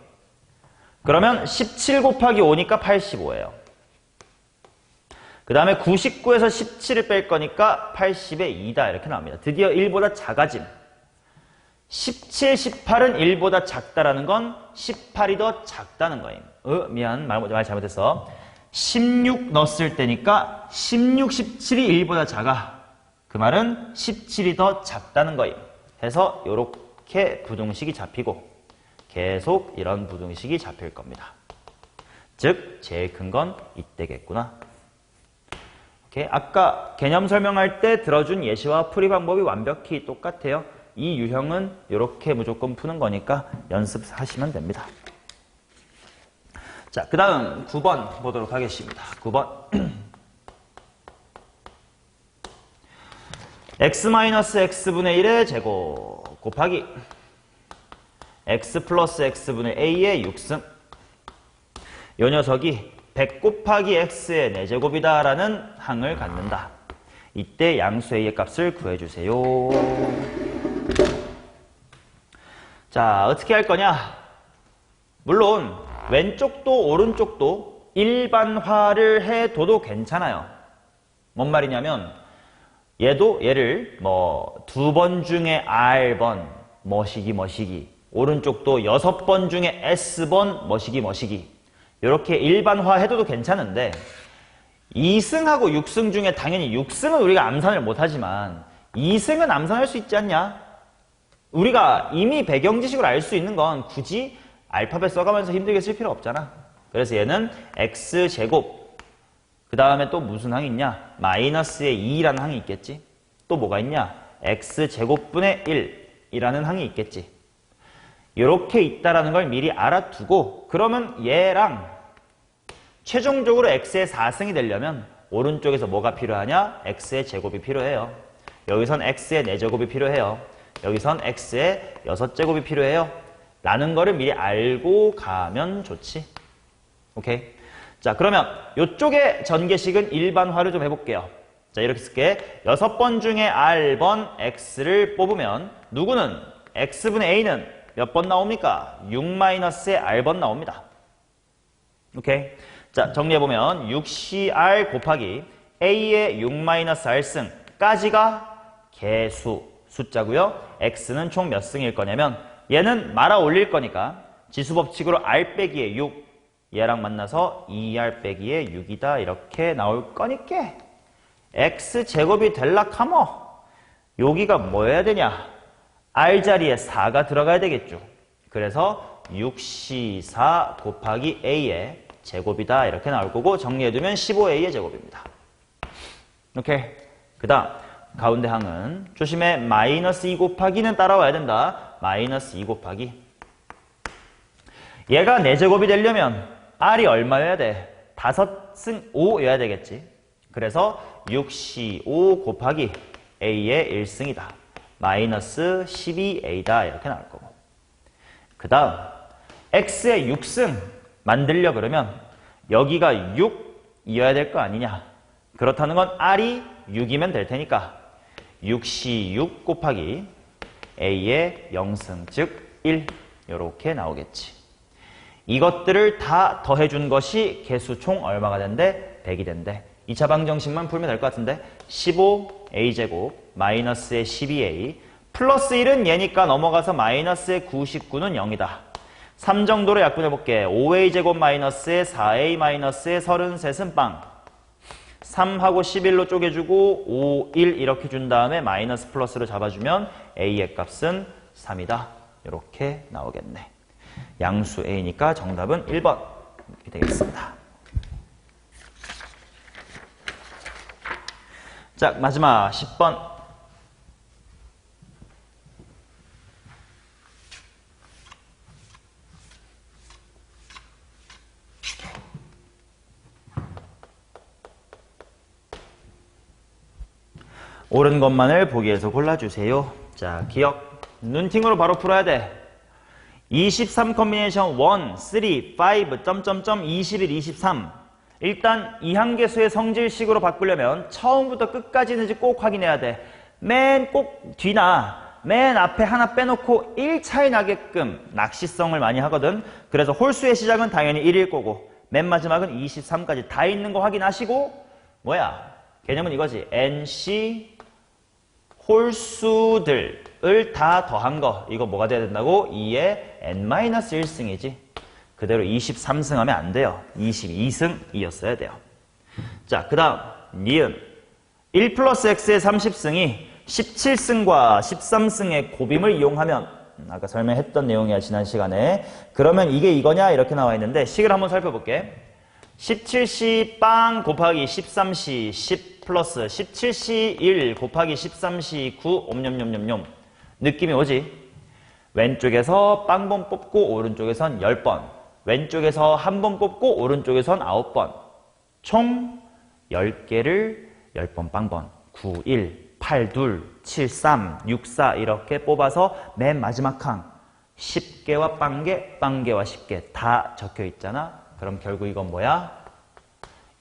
Speaker 1: 그러면 17 곱하기 5니까 85예요. 그 다음에 99에서 17을 뺄 거니까 80의 2다 이렇게 나옵니다. 드디어 1보다 작아짐. 17, 18은 1보다 작다라는 건 18이 더 작다는 거임. 미안, 말 잘못했어. 16 넣었을 때니까 16, 17이 1보다 작아. 그 말은 17이 더 작다는 거임. 해서 이렇게 부등식이 잡히고 계속 이런 부등식이 잡힐 겁니다. 즉 제일 큰 건 이때겠구나. 오케이. 아까 개념 설명할 때 들어준 예시와 풀이 방법이 완벽히 똑같아요. 이 유형은 이렇게 무조건 푸는 거니까 연습하시면 됩니다. 자, 그 다음 9번 보도록 하겠습니다. 9번 x-x분의 1의 제곱 곱하기 x 플러스 x분의 a의 6승. 이 녀석이 100 곱하기 x의 4제곱이다 라는 항을 갖는다. 이때 양수 a의 값을 구해주세요. 자, 어떻게 할 거냐? 물론 왼쪽도 오른쪽도 일반화를 해둬도 괜찮아요. 뭔 말이냐면 얘를 뭐 2번 중에 R번 뭐시기 오른쪽도 6번 중에 S번 뭐시기 이렇게 일반화 해둬도 괜찮은데 2승하고 6승 중에 당연히 6승은 우리가 암산을 못하지만 2승은 암산할 수 있지 않냐? 우리가 이미 배경 지식으로 알 수 있는 건 굳이 알파벳 써가면서 힘들게 쓸 필요 없잖아. 그래서 얘는 x제곱 그 다음에 또 무슨 항이 있냐? 마이너스의 2라는 항이 있겠지. 또 뭐가 있냐? x제곱분의 1이라는 항이 있겠지. 이렇게 있다라는 걸 미리 알아두고 그러면 얘랑 최종적으로 x의 4승이 되려면 오른쪽에서 뭐가 필요하냐? x의 제곱이 필요해요. 여기선 x의 4제곱이 필요해요. 여기선 x의 6제곱이 필요해요. 라는 거를 미리 알고 가면 좋지. 오케이? 자, 그러면 이쪽의 전개식은 일반화를 좀 해볼게요. 자, 이렇게 쓸게. 6번 중에 R번 X를 뽑으면 누구는 X분의 A는 몇 번 나옵니까? 6-의 R번 나옵니다. 오케이? 자, 정리해보면 6CR 곱하기 A의 6-R승까지가 개수, 숫자고요. X는 총 몇 승일 거냐면 얘는 말아 올릴 거니까 지수법칙으로 R 빼기의 6 얘랑 만나서 2R 빼기의 6이다 이렇게 나올 거니까 X제곱이 될라 카모 여기가 뭐여야 되냐? R 자리에 4가 들어가야 되겠죠. 그래서 6C4 곱하기 A의 제곱이다 이렇게 나올 거고 정리해두면 15A의 제곱입니다. 오케이. 그 다음 가운데 항은 조심해 마이너스 2 곱하기는 따라와야 된다. 마이너스 2 곱하기 얘가 4제곱이 되려면 R이 얼마여야 돼? 5승 5여야 되겠지. 그래서 6C5 곱하기 A의 1승이다. 마이너스 12A다 이렇게 나올 거고 그 다음 X의 6승 만들려 그러면 여기가 6이어야 될 거 아니냐. 그렇다는 건 R이 6이면 될 테니까 6C6 곱하기 A의 0승 즉 1 이렇게 나오겠지. 이것들을 다 더해준 것이 개수 총 얼마가 된대? 100이 된대. 2차 방정식만 풀면 될 것 같은데 15A제곱 마이너스의 12A 플러스 1은 얘니까 넘어가서 마이너스의 99는 0이다. 3 정도로 약분해볼게. 5A제곱 마이너스의 4A 마이너스의 33은 빵 3하고 11로 쪼개주고 5, 1 이렇게 준 다음에 마이너스 플러스로 잡아주면 A의 값은 3이다. 이렇게 나오겠네. 양수 A니까 정답은 1번 이렇게 되겠습니다. 자, 마지막 10번. 옳은 것만을 보기에서 골라주세요. 자, 기억. 눈팅으로 바로 풀어야 돼. 23 컨비네이션 1, 3, 5, 점점점 21, 23. 일단 이항계수의 성질식으로 바꾸려면 처음부터 끝까지는지 꼭 확인해야 돼. 맨 꼭 뒤나 맨 앞에 하나 빼놓고 1 차이 나게끔 낚시성을 많이 하거든. 그래서 홀수의 시작은 당연히 1일 거고 맨 마지막은 23까지 다 있는 거 확인하시고 뭐야? 개념은 이거지. NC 홀수들을 다 더한 거. 이거 뭐가 돼야 된다고? 2의 n-1승이지. 그대로 23승 하면 안 돼요. 22승이었어야 돼요. 자, 그 다음 니은 1 플러스 x의 30승이 17승과 13승의 곱임을 이용하면 아까 설명했던 내용이야 지난 시간에. 그러면 이게 이거냐 이렇게 나와 있는데 식을 한번 살펴볼게. 17C 빵 곱하기 13C 10 플러스 17C 1 곱하기 13C 9 옴뇸뇸뇸뇸 느낌이 오지? 왼쪽에서 빵번 뽑고 오른쪽에선 10번 왼쪽에서 한 번 뽑고 오른쪽에선 9번 총 10개를 10번 빵번 9, 1, 8, 2, 7, 3, 6, 4 이렇게 뽑아서 맨 마지막 항 10개와 빵개, 빵개와 10개 다 적혀 있잖아. 그럼 결국 이건 뭐야?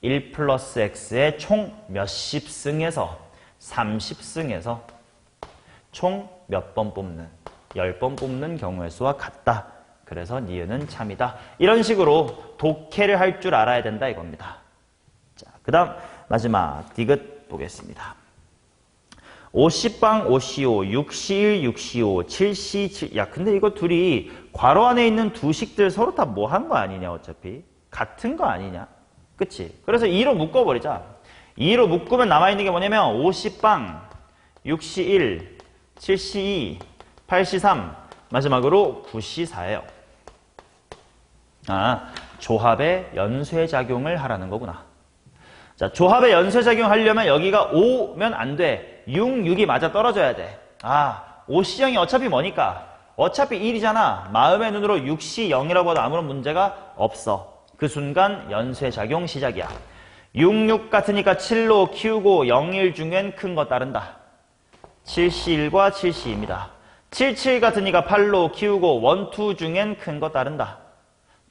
Speaker 1: 1 플러스 x의 총 몇십 승에서 30승에서 총 몇 번 뽑는 10번 뽑는 경우의 수와 같다. 그래서 니은은 참이다. 이런 식으로 독해를 할 줄 알아야 된다 이겁니다. 자, 그 다음 마지막 디귿 보겠습니다. 50방 5시오, 6시1, 6시5, 7시7. 야, 근데 이거 둘이 괄호 안에 있는 두 식들 서로 다 뭐 한 거 아니냐, 어차피. 같은 거 아니냐. 그치? 그래서 2로 묶어버리자. 2로 묶으면 남아있는 게 뭐냐면 50방, 6시1, 7시2, 8시3, 마지막으로 9시4예요. 아, 조합의 연쇄작용을 하라는 거구나. 자, 조합의 연쇄작용 하려면 여기가 5면 안 돼. 6, 6이 맞아 떨어져야 돼. 아, 5시0이 어차피 뭐니까? 어차피 1이잖아. 마음의 눈으로 6시 0이라고 해도 아무런 문제가 없어. 그 순간 연쇄작용 시작이야. 6, 6 같으니까 7로 키우고 0, 1 중엔 큰 거 따른다. 7시 1과 7시 2입니다. 7, 7 같으니까 8로 키우고 1, 2 중엔 큰 거 따른다.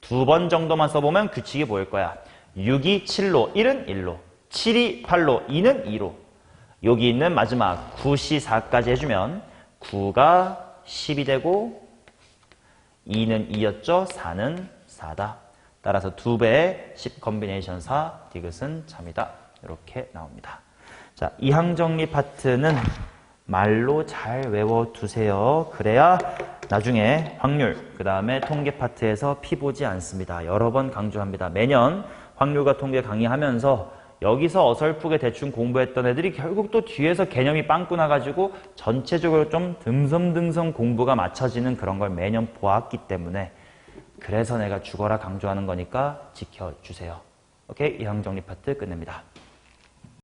Speaker 1: 두 번 정도만 써보면 규칙이 보일 거야. 6이 7로, 1은 1로, 7이 8로, 2는 2로. 여기 있는 마지막 9시 4까지 해주면 9가 10이 되고 2는 2였죠. 4는 4다. 따라서 2배의 10 컨비네이션 4, 디귿은 참이다. 이렇게 나옵니다. 자, 이항정리 파트는 말로 잘 외워두세요. 그래야 나중에 확률, 그 다음에 통계 파트에서 피 보지 않습니다. 여러 번 강조합니다. 매년 확률과 통계 강의하면서 여기서 어설프게 대충 공부했던 애들이 결국 또 뒤에서 개념이 빵꾸 나가지고 전체적으로 좀 듬성듬성 공부가 맞춰지는 그런 걸 매년 보았기 때문에 그래서 내가 죽어라 강조하는 거니까 지켜주세요. 오케이? 이항정리 파트 끝냅니다.